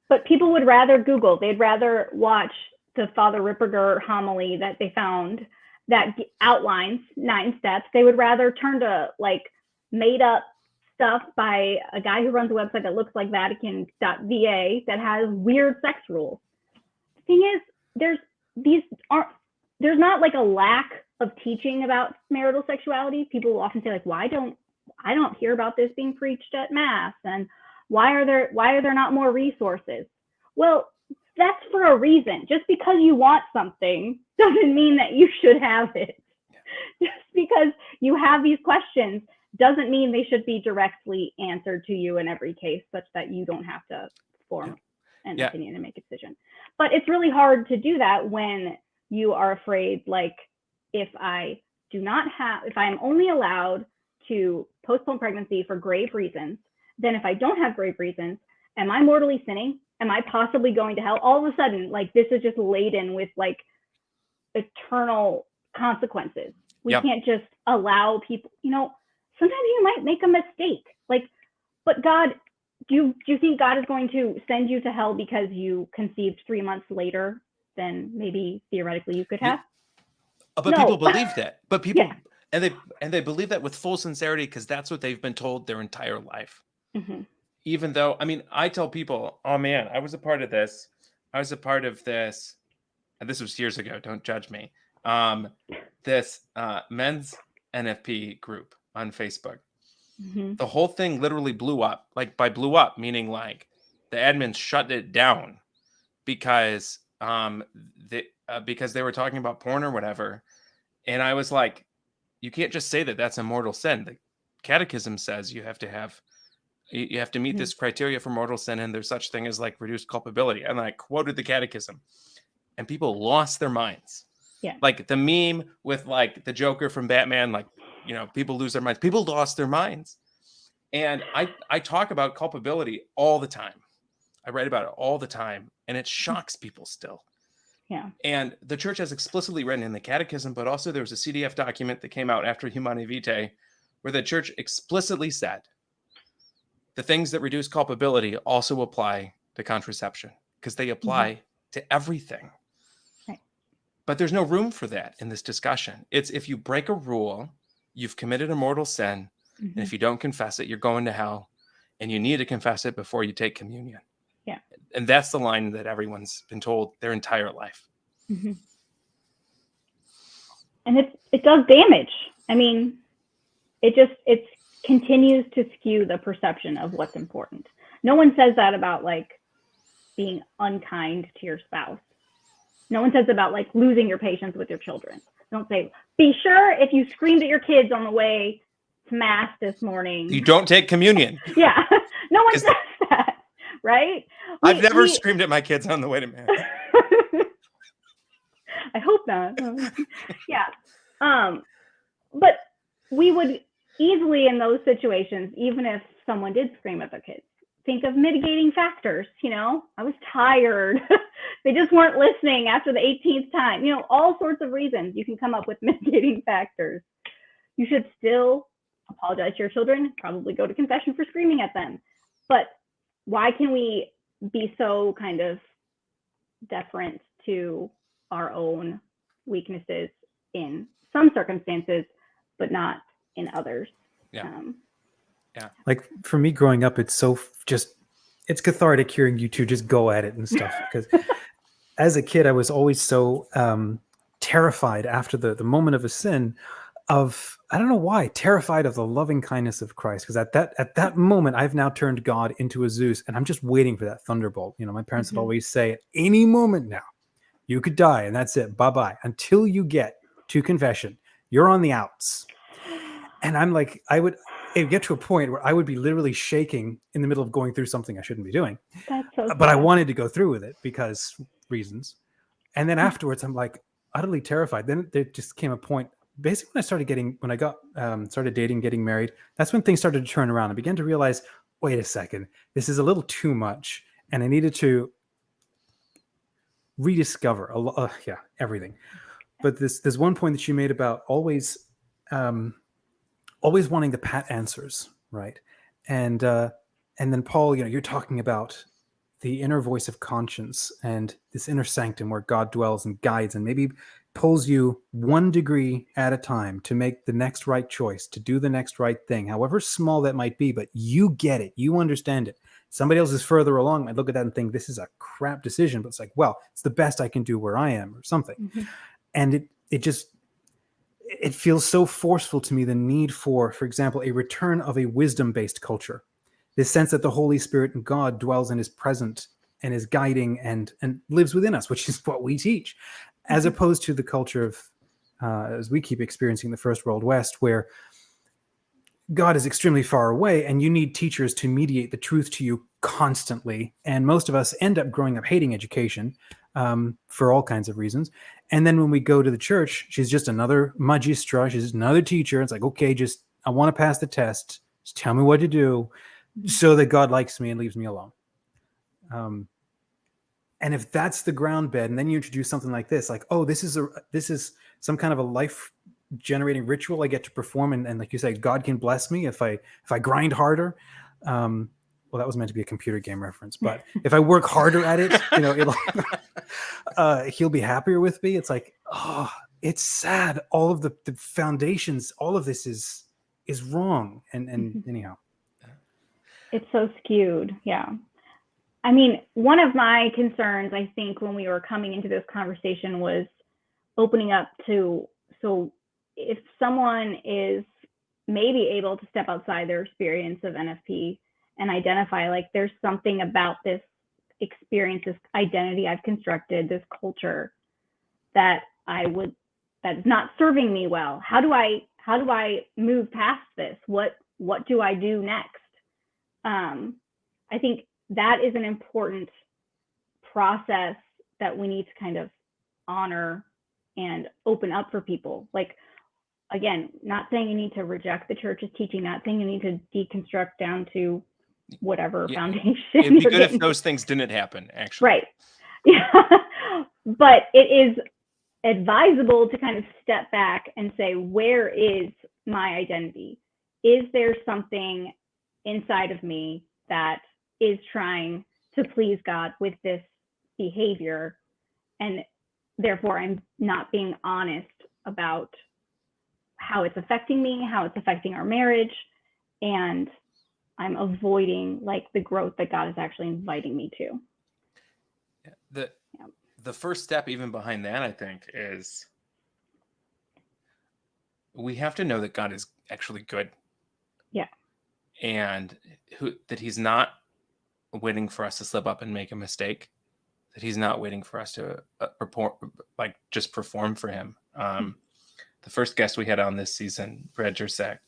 [SPEAKER 3] But people would rather Google. They'd rather watch the Father Ripperger homily that they found that outlines 9 steps. They would rather turn to like made up stuff by a guy who runs a website that looks like Vatican.va that has weird sex rules. The thing is, there's not like a lack of teaching about marital sexuality. People will often say like, I don't hear about this being preached at Mass, and why are there not more resources? Well, that's for a reason. Just because you want something doesn't mean that you should have it. Just because you have these questions doesn't mean they should be directly answered to you in every case, such that you don't have to form an opinion and make a decision. But it's really hard to do that when you are afraid, like, if I am only allowed to postpone pregnancy for grave reasons, then if I don't have grave reasons, am I mortally sinning? Am I possibly going to hell? All of a sudden, like, this is just laden with like eternal consequences. We can't just allow people, sometimes you might make a mistake. Like, but God, do you think God is going to send you to hell because you conceived 3 months later than maybe theoretically you could have?
[SPEAKER 2] But no. People believe that. But people and they believe that with full sincerity, because that's what they've been told their entire life. Mm-hmm. Even though, I mean, I tell people, oh man, I was a part of this. And this was years ago. Don't judge me. This men's NFP group on Facebook. Mm-hmm. The whole thing literally blew up. Like, by blew up, meaning like the admins shut it down because they were talking about porn or whatever. And I was like, you can't just say that that's a mortal sin. The catechism says you have to meet this criteria for mortal sin, and there's such thing as like reduced culpability. And I quoted the catechism, and people lost their minds. Yeah. Like the meme with like the Joker from Batman, like, people lose their minds. People lost their minds. And I talk about culpability all the time. I write about it all the time, and it shocks people still. Yeah. And the church has explicitly written in the catechism, but also there was a CDF document that came out after Humanae Vitae, where the church explicitly said the things that reduce culpability also apply to contraception, because they apply to everything. Right. But there's no room for that in this discussion. It's if you break a rule, you've committed a mortal sin, and if you don't confess it, you're going to hell, and you need to confess it before you take communion. Yeah. And that's the line that everyone's been told their entire life. Mm-hmm.
[SPEAKER 3] And it does damage. I mean, it continues to skew the perception of what's important. No one says that about like being unkind to your spouse. No one says about like losing your patience with your children. Don't say, be sure if you screamed at your kids on the way to Mass this morning,
[SPEAKER 2] you don't take communion.
[SPEAKER 3] Yeah. No one says that. Right?
[SPEAKER 2] I've never screamed at my kids on the way to Mass.
[SPEAKER 3] I hope not. Yeah. But we would easily, in those situations, even if someone did scream at their kids, think of mitigating factors. I was tired. They just weren't listening after the 18th time. All sorts of reasons you can come up with mitigating factors. You should still apologize to your children, probably go to confession for screaming at them. But why can we be so kind of deferent to our own weaknesses in some circumstances, but not in others.
[SPEAKER 2] Yeah.
[SPEAKER 1] Like for me growing up, it's it's cathartic hearing you two just go at it and stuff. Because as a kid, I was always so terrified after the moment of a sin of, I don't know why, terrified of the loving kindness of Christ. Because at that moment, I've now turned God into a Zeus, and I'm just waiting for that thunderbolt. You know, my parents would always say, at any moment now, you could die, and that's it. Bye-bye. Until you get to confession, you're on the outs. And I'm like, it would get to a point where I would be literally shaking in the middle of going through something I shouldn't be doing.
[SPEAKER 3] That's so
[SPEAKER 1] But I
[SPEAKER 3] sad.
[SPEAKER 1] wanted to go through with it because reasons. And then afterwards, I'm like utterly terrified. Then there just came a point, basically when I got started dating, getting married, that's when things started to turn around. I began to realize, wait a second, this is a little too much. And I needed to rediscover everything. But there's one point that you made about always wanting the pat answers, right? And then Paul, you're talking about the inner voice of conscience and this inner sanctum where God dwells and guides and maybe pulls you 1 degree at a time to make the next right choice, to do the next right thing, however small that might be, but you get it, you understand it. Somebody else is further along. I look at that and think, this is a crap decision, but it's like, well, it's the best I can do where I am or something. Mm-hmm. And it feels so forceful to me, the need for example, a return of a wisdom-based culture. This sense that the Holy Spirit and God dwells and is present and is guiding and lives within us, which is what we teach, as opposed to the culture of, as we keep experiencing the First World West, where God is extremely far away and you need teachers to mediate the truth to you constantly. And most of us end up growing up hating education for all kinds of reasons. And then when we go to the church, she's just another magistra. She's just another teacher. It's like, okay, I want to pass the test. Just tell me what to do so that God likes me and leaves me alone. And if that's the ground bed, and then you introduce something like this, like, oh, this is some kind of a life generating ritual I get to perform. And like you say, God can bless me if I grind harder. Well, that was meant to be a computer game reference, but if I work harder at it, he'll be happier with me. It's like, oh, it's sad. All of the foundations, all of this is wrong. And anyhow.
[SPEAKER 3] It's so skewed. Yeah. I mean, one of my concerns, I think, when we were coming into this conversation was opening up to, so if someone is maybe able to step outside their experience of NFP and identify, like, there's something about this experience, this identity I've constructed, this culture that's not serving me well. How do I move past this? What do I do next? I think that is an important process that we need to kind of honor and open up for people. Like, again, not saying you need to reject the church's teaching, not saying you need to deconstruct down to whatever foundation.
[SPEAKER 2] It'd be good if those things didn't happen, actually.
[SPEAKER 3] Right. Yeah. But it is advisable to kind of step back and say, where is my identity? Is there something inside of me that is trying to please God with this behavior? And therefore, I'm not being honest about how it's affecting me, how it's affecting our marriage, and I'm avoiding, like, the growth that God is actually inviting me to.
[SPEAKER 2] The first step, even behind that, I think, is we have to know that God is actually good.
[SPEAKER 3] Yeah.
[SPEAKER 2] And that he's not waiting for us to slip up and make a mistake, that he's not waiting for us to just perform for him. The first guest we had on this season, Brad Jersak,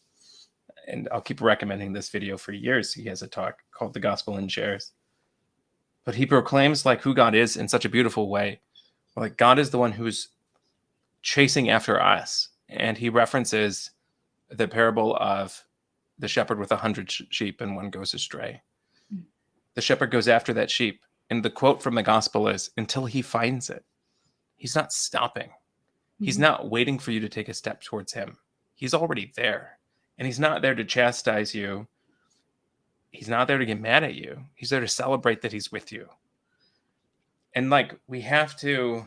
[SPEAKER 2] and I'll keep recommending this video for years. He has a talk called The Gospel in Shares. But he proclaims, like, who God is in such a beautiful way. Like, God is the one who's chasing after us. And he references the parable of the shepherd with 100 sheep and one goes astray. The shepherd goes after that sheep. And the quote from the gospel is, until he finds it. He's not stopping. He's not waiting for you to take a step towards him. He's already there. And he's not there to chastise you. He's not there to get mad at you. He's there to celebrate that he's with you. And, like, we have to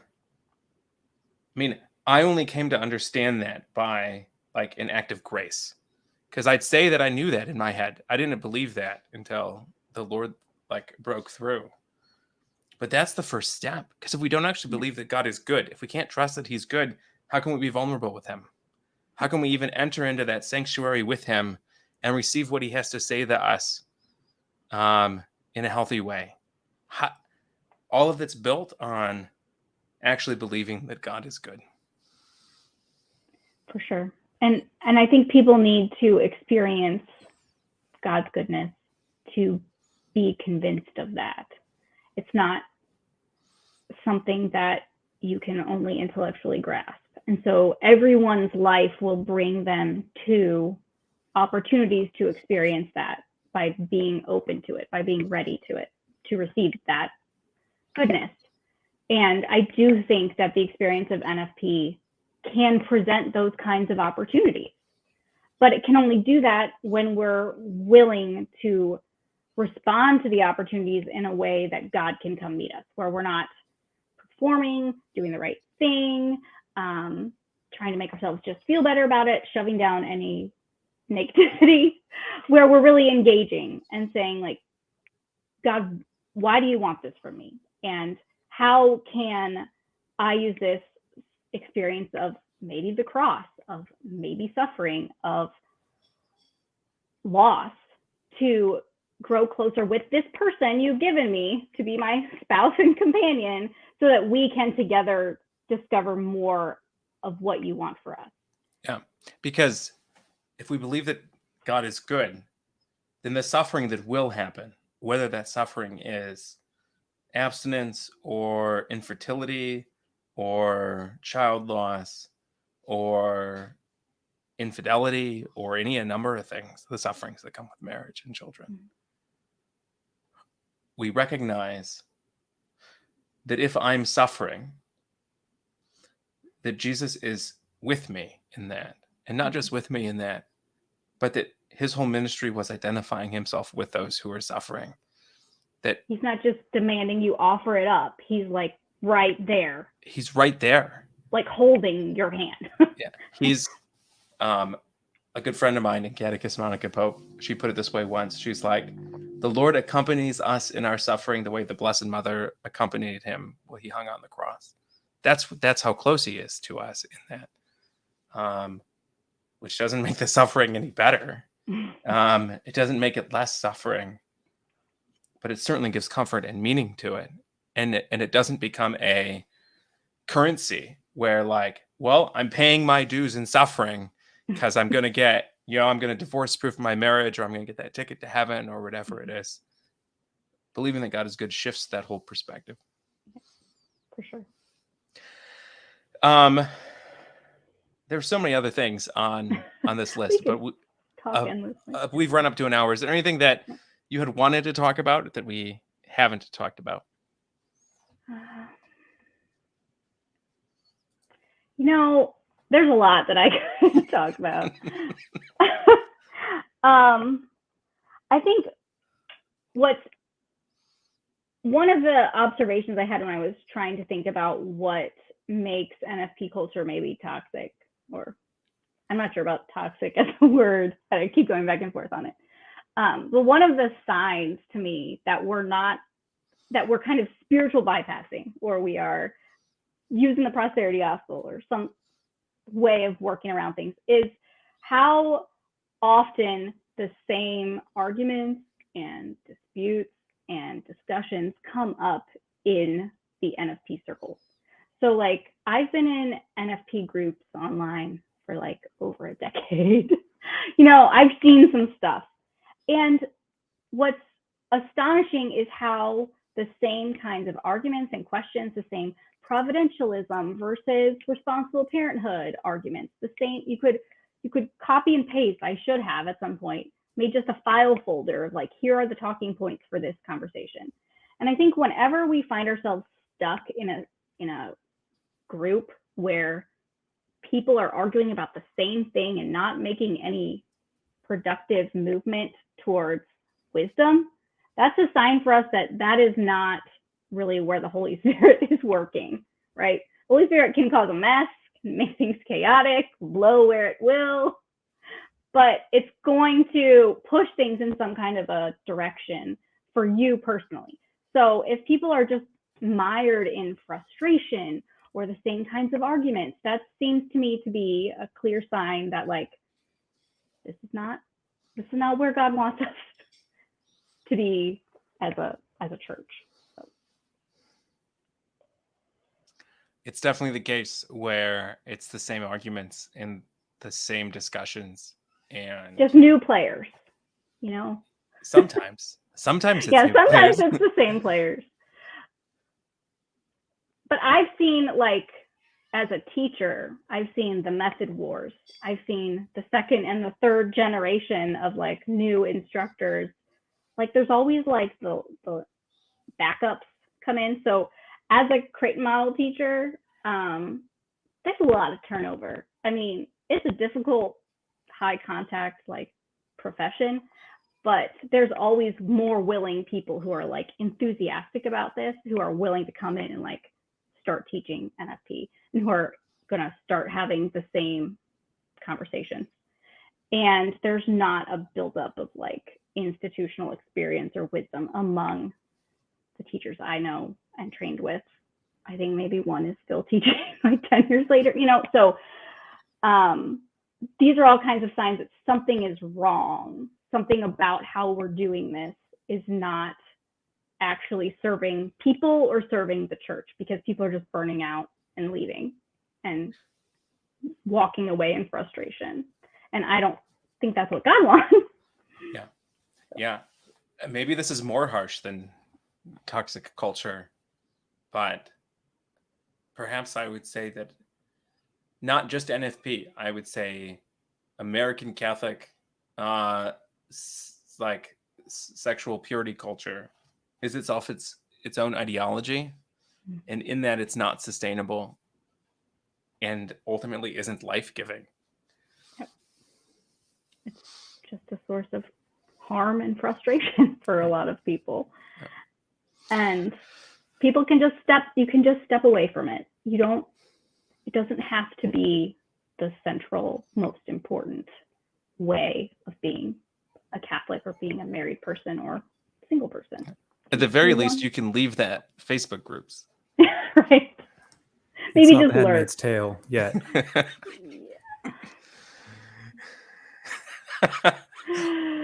[SPEAKER 2] mean, I only came to understand that by like an act of grace, because I'd say that I knew that in my head. I didn't believe that until the Lord like broke through. But that's the first step, because if we don't actually believe that God is good, if we can't trust that he's good, how can we be vulnerable with him? How can we even enter into that sanctuary with him and receive what he has to say to us in a healthy way? All of it's built on actually believing that God is good.
[SPEAKER 3] For sure. And I think people need to experience God's goodness to be convinced of that. It's not something that you can only intellectually grasp. And so everyone's life will bring them to opportunities to experience that by being open to it, by being ready to it, to receive that goodness. And I do think that the experience of NFP can present those kinds of opportunities, but it can only do that when we're willing to respond to the opportunities in a way that God can come meet us, where we're not performing, doing the right thing, trying to make ourselves just feel better about it, shoving down any negativity, where we're really engaging and saying, like, God, why do you want this from me? And how can I use this experience of maybe the cross, of maybe suffering, of loss, to grow closer with this person you've given me to be my spouse and companion, so that we can together discover more of what you want for us.
[SPEAKER 2] Yeah, because if we believe that God is good, then the suffering that will happen, whether that suffering is abstinence or infertility or child loss or infidelity or any a number of things, the sufferings that come with marriage and children, we recognize that if I'm suffering, that Jesus is with me in that, and not just with me in that, but that his whole ministry was identifying himself with those who are suffering. That
[SPEAKER 3] he's not just demanding you offer it up. He's like right there.
[SPEAKER 2] He's right there.
[SPEAKER 3] Like holding your hand.
[SPEAKER 2] Yeah. He's a good friend of mine in Catechism Monica Pope. She put it this way once. She's like, the Lord accompanies us in our suffering the way the Blessed Mother accompanied him when he hung on the cross. That's how close he is to us in that. Which doesn't make the suffering any better. It doesn't make it less suffering, but it certainly gives comfort and meaning to it. And it doesn't become a currency where, like, well, I'm paying my dues in suffering because I'm going to get, I'm going to divorce proof my marriage, or I'm going to get that ticket to heaven, or whatever it is. Believing that God is good shifts that whole perspective.
[SPEAKER 3] For sure.
[SPEAKER 2] There's so many other things on this list, but we've run up to an hour. Is there anything that you had wanted to talk about that we haven't talked about?
[SPEAKER 3] There's a lot that I could talk about. I think one of the observations I had when I was trying to think about what makes NFP culture maybe toxic, or I'm not sure about toxic as a word, I keep going back and forth on it. But one of the signs to me that we're kind of spiritual bypassing, or we are using the prosperity gospel or some way of working around things, is how often the same arguments and disputes and discussions come up in the NFP circles. So like, I've been in NFP groups online for like over a decade. I've seen some stuff. And what's astonishing is how the same kinds of arguments and questions, the same providentialism versus responsible parenthood arguments, the same, you could copy and paste, I should have at some point made just a file folder of like, here are the talking points for this conversation. And I think whenever we find ourselves stuck in a group where people are arguing about the same thing and not making any productive movement towards wisdom, that's a sign for us that is not really where the Holy Spirit is working, right? Holy Spirit can cause a mess, can make things chaotic, blow where it will, but it's going to push things in some kind of a direction for you personally. So if people are just mired in frustration or the same kinds of arguments, that seems to me to be a clear sign that, like, this is not where God wants us to be as a church. So.
[SPEAKER 2] It's definitely the case where it's the same arguments and the same discussions, and
[SPEAKER 3] just new players,
[SPEAKER 2] sometimes it's
[SPEAKER 3] sometimes
[SPEAKER 2] players.
[SPEAKER 3] it's the same players. But I've seen, like, as a teacher, I've seen the method wars. I've seen the second and the third generation of, like, new instructors. Like, there's always, like, the backups come in. So as a Creighton model teacher, there's a lot of turnover. I mean, it's a difficult, high contact, like, profession, but there's always more willing people who are, like, enthusiastic about this, who are willing to come in and, like, start teaching NFP, and who are going to start having the same conversations. And there's not a buildup of, like, institutional experience or wisdom among the teachers I know and trained with. I think maybe one is still teaching like 10 years later, so these are all kinds of signs that something is wrong. Something about how we're doing this is not actually serving people or serving the church, because people are just burning out and leaving and walking away in frustration. And I don't think that's what God wants.
[SPEAKER 2] Yeah. Maybe this is more harsh than toxic culture, but perhaps I would say that not just NFP, I would say American Catholic, like sexual purity culture is itself its own ideology, and in that it's not sustainable and ultimately isn't life-giving.
[SPEAKER 3] Yep. It's just a source of harm and frustration for a lot of people.
[SPEAKER 2] Yep.
[SPEAKER 3] And people can just step away from it. It doesn't have to be the central, most important way of being a Catholic or being a married person or single person.
[SPEAKER 2] At the very least, you can leave that Facebook groups.
[SPEAKER 3] Right.
[SPEAKER 1] Maybe
[SPEAKER 3] just
[SPEAKER 1] The
[SPEAKER 3] lurk.
[SPEAKER 1] Handmaid's Tale yet.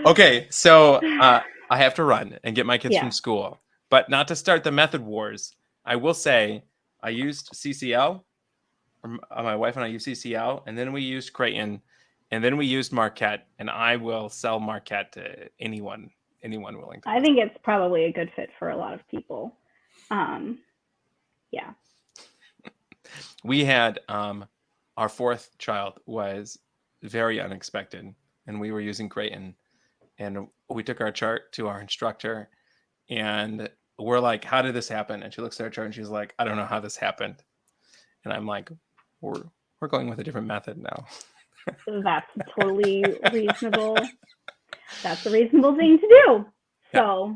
[SPEAKER 2] Okay, so I have to run and get my kids
[SPEAKER 3] Yeah.
[SPEAKER 2] from school, but not to start the method wars. I will say I used CCL. My wife and I used CCL, and then we used Creighton, and then we used Marquette, and I will sell Marquette to anyone willing to.
[SPEAKER 3] I think it's probably a good fit for a lot of people. Yeah.
[SPEAKER 2] We had our fourth child was very unexpected, and we were using Creighton, and we took our chart to our instructor, and we're like, "How did this happen?" And she looks at our chart and she's like, "I don't know how this happened." And I'm like, we're going with a different method now.
[SPEAKER 3] That's totally reasonable. That's a reasonable thing to do. So,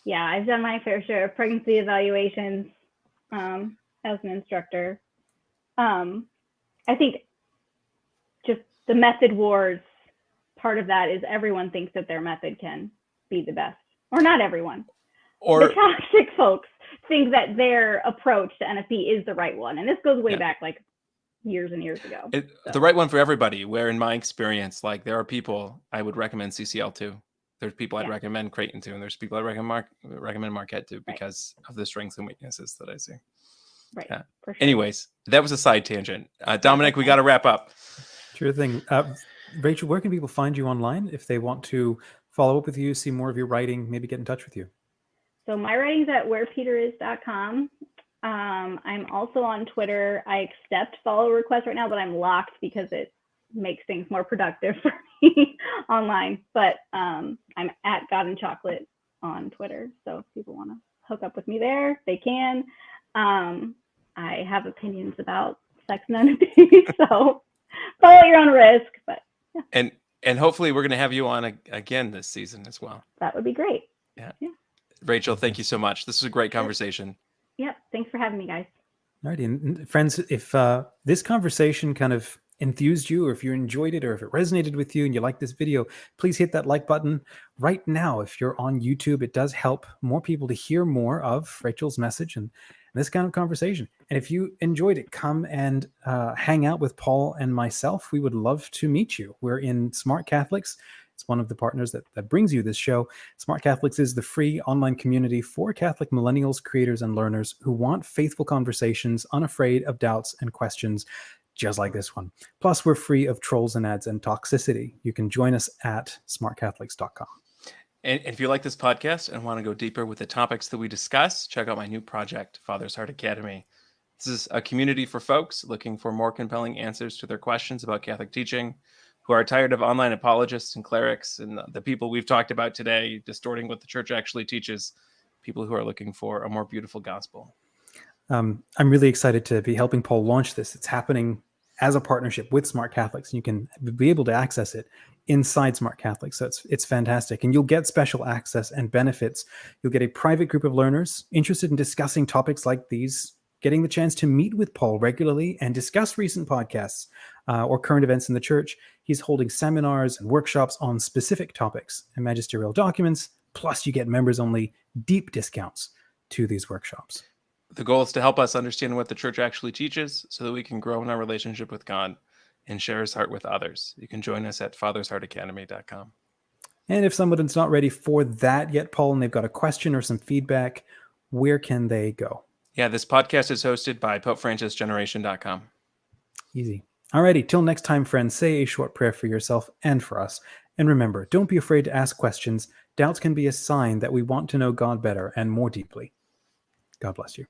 [SPEAKER 3] yeah, I've done my fair share of pregnancy evaluations as an instructor. I think just the method wars, part of that is everyone thinks that their method can be the best. Or not everyone. Or the toxic folks think that their approach to NFP is the right one. And this goes way back, like, years and years ago.
[SPEAKER 2] The right one for everybody, where in my experience, like, there are people I would recommend CCL to. There's people I'd recommend Creighton to, and there's people I'd recommend Marquette to because of the strengths and weaknesses that I see.
[SPEAKER 3] Right. For sure.
[SPEAKER 2] Anyways, that was a side tangent. Dominic, we got to wrap up.
[SPEAKER 1] Sure thing. Rachel, where can people find you online if they want to follow up with you, see more of your writing, maybe get in touch with you?
[SPEAKER 3] So my writing's at wherepeteris.com. I'm also on Twitter. I accept follow requests right now, but I'm locked because it makes things more productive for me online. But I'm at God and Chocolate on Twitter. So if people want to hook up with me there, they can. I have opinions about sex and NFP, so follow at your own risk. But
[SPEAKER 2] and hopefully we're going to have you on again this season as well.
[SPEAKER 3] That would be great.
[SPEAKER 2] Yeah. Rachel, thank you so much. This was a great conversation.
[SPEAKER 3] Yep. Thanks for having me, guys.
[SPEAKER 1] Alrighty, and friends, if this conversation kind of enthused you, or if you enjoyed it, or if it resonated with you and you like this video, please hit that like button right now. If you're on YouTube, it does help more people to hear more of Rachel's message and this kind of conversation. And if you enjoyed it, come and hang out with Paul and myself. We would love to meet you. We're in Smart Catholics. It's one of the partners that brings you this show. Smart Catholics is the free online community for Catholic millennials, creators, and learners who want faithful conversations, unafraid of doubts and questions, just like this one. Plus, we're free of trolls and ads and toxicity. You can join us at smartcatholics.com.
[SPEAKER 2] And if you like this podcast and want to go deeper with the topics that we discuss, check out my new project, Father's Heart Academy. This is a community for folks looking for more compelling answers to their questions about Catholic teaching, who are tired of online apologists and clerics and the people we've talked about today distorting what the church actually teaches, people who are looking for a more beautiful gospel.
[SPEAKER 1] I'm really excited to be helping Paul launch this. It's happening as a partnership with Smart Catholics, and you can be able to access it inside Smart Catholics. So it's fantastic. And you'll get special access and benefits. You'll get a private group of learners interested in discussing topics like these, getting the chance to meet with Paul regularly and discuss recent podcasts or current events in the church. He's holding seminars and workshops on specific topics and magisterial documents. Plus, you get members-only deep discounts to these workshops.
[SPEAKER 2] The goal is to help us understand what the church actually teaches so that we can grow in our relationship with God and share his heart with others. You can join us at fathersheartacademy.com.
[SPEAKER 1] And if someone's not ready for that yet, Paul, and they've got a question or some feedback, where can they go?
[SPEAKER 2] Yeah, this podcast is hosted by PopeFrancisGeneration.com.
[SPEAKER 1] Easy. Alrighty, till next time, friends, say a short prayer for yourself and for us. And remember, don't be afraid to ask questions. Doubts can be a sign that we want to know God better and more deeply. God bless you.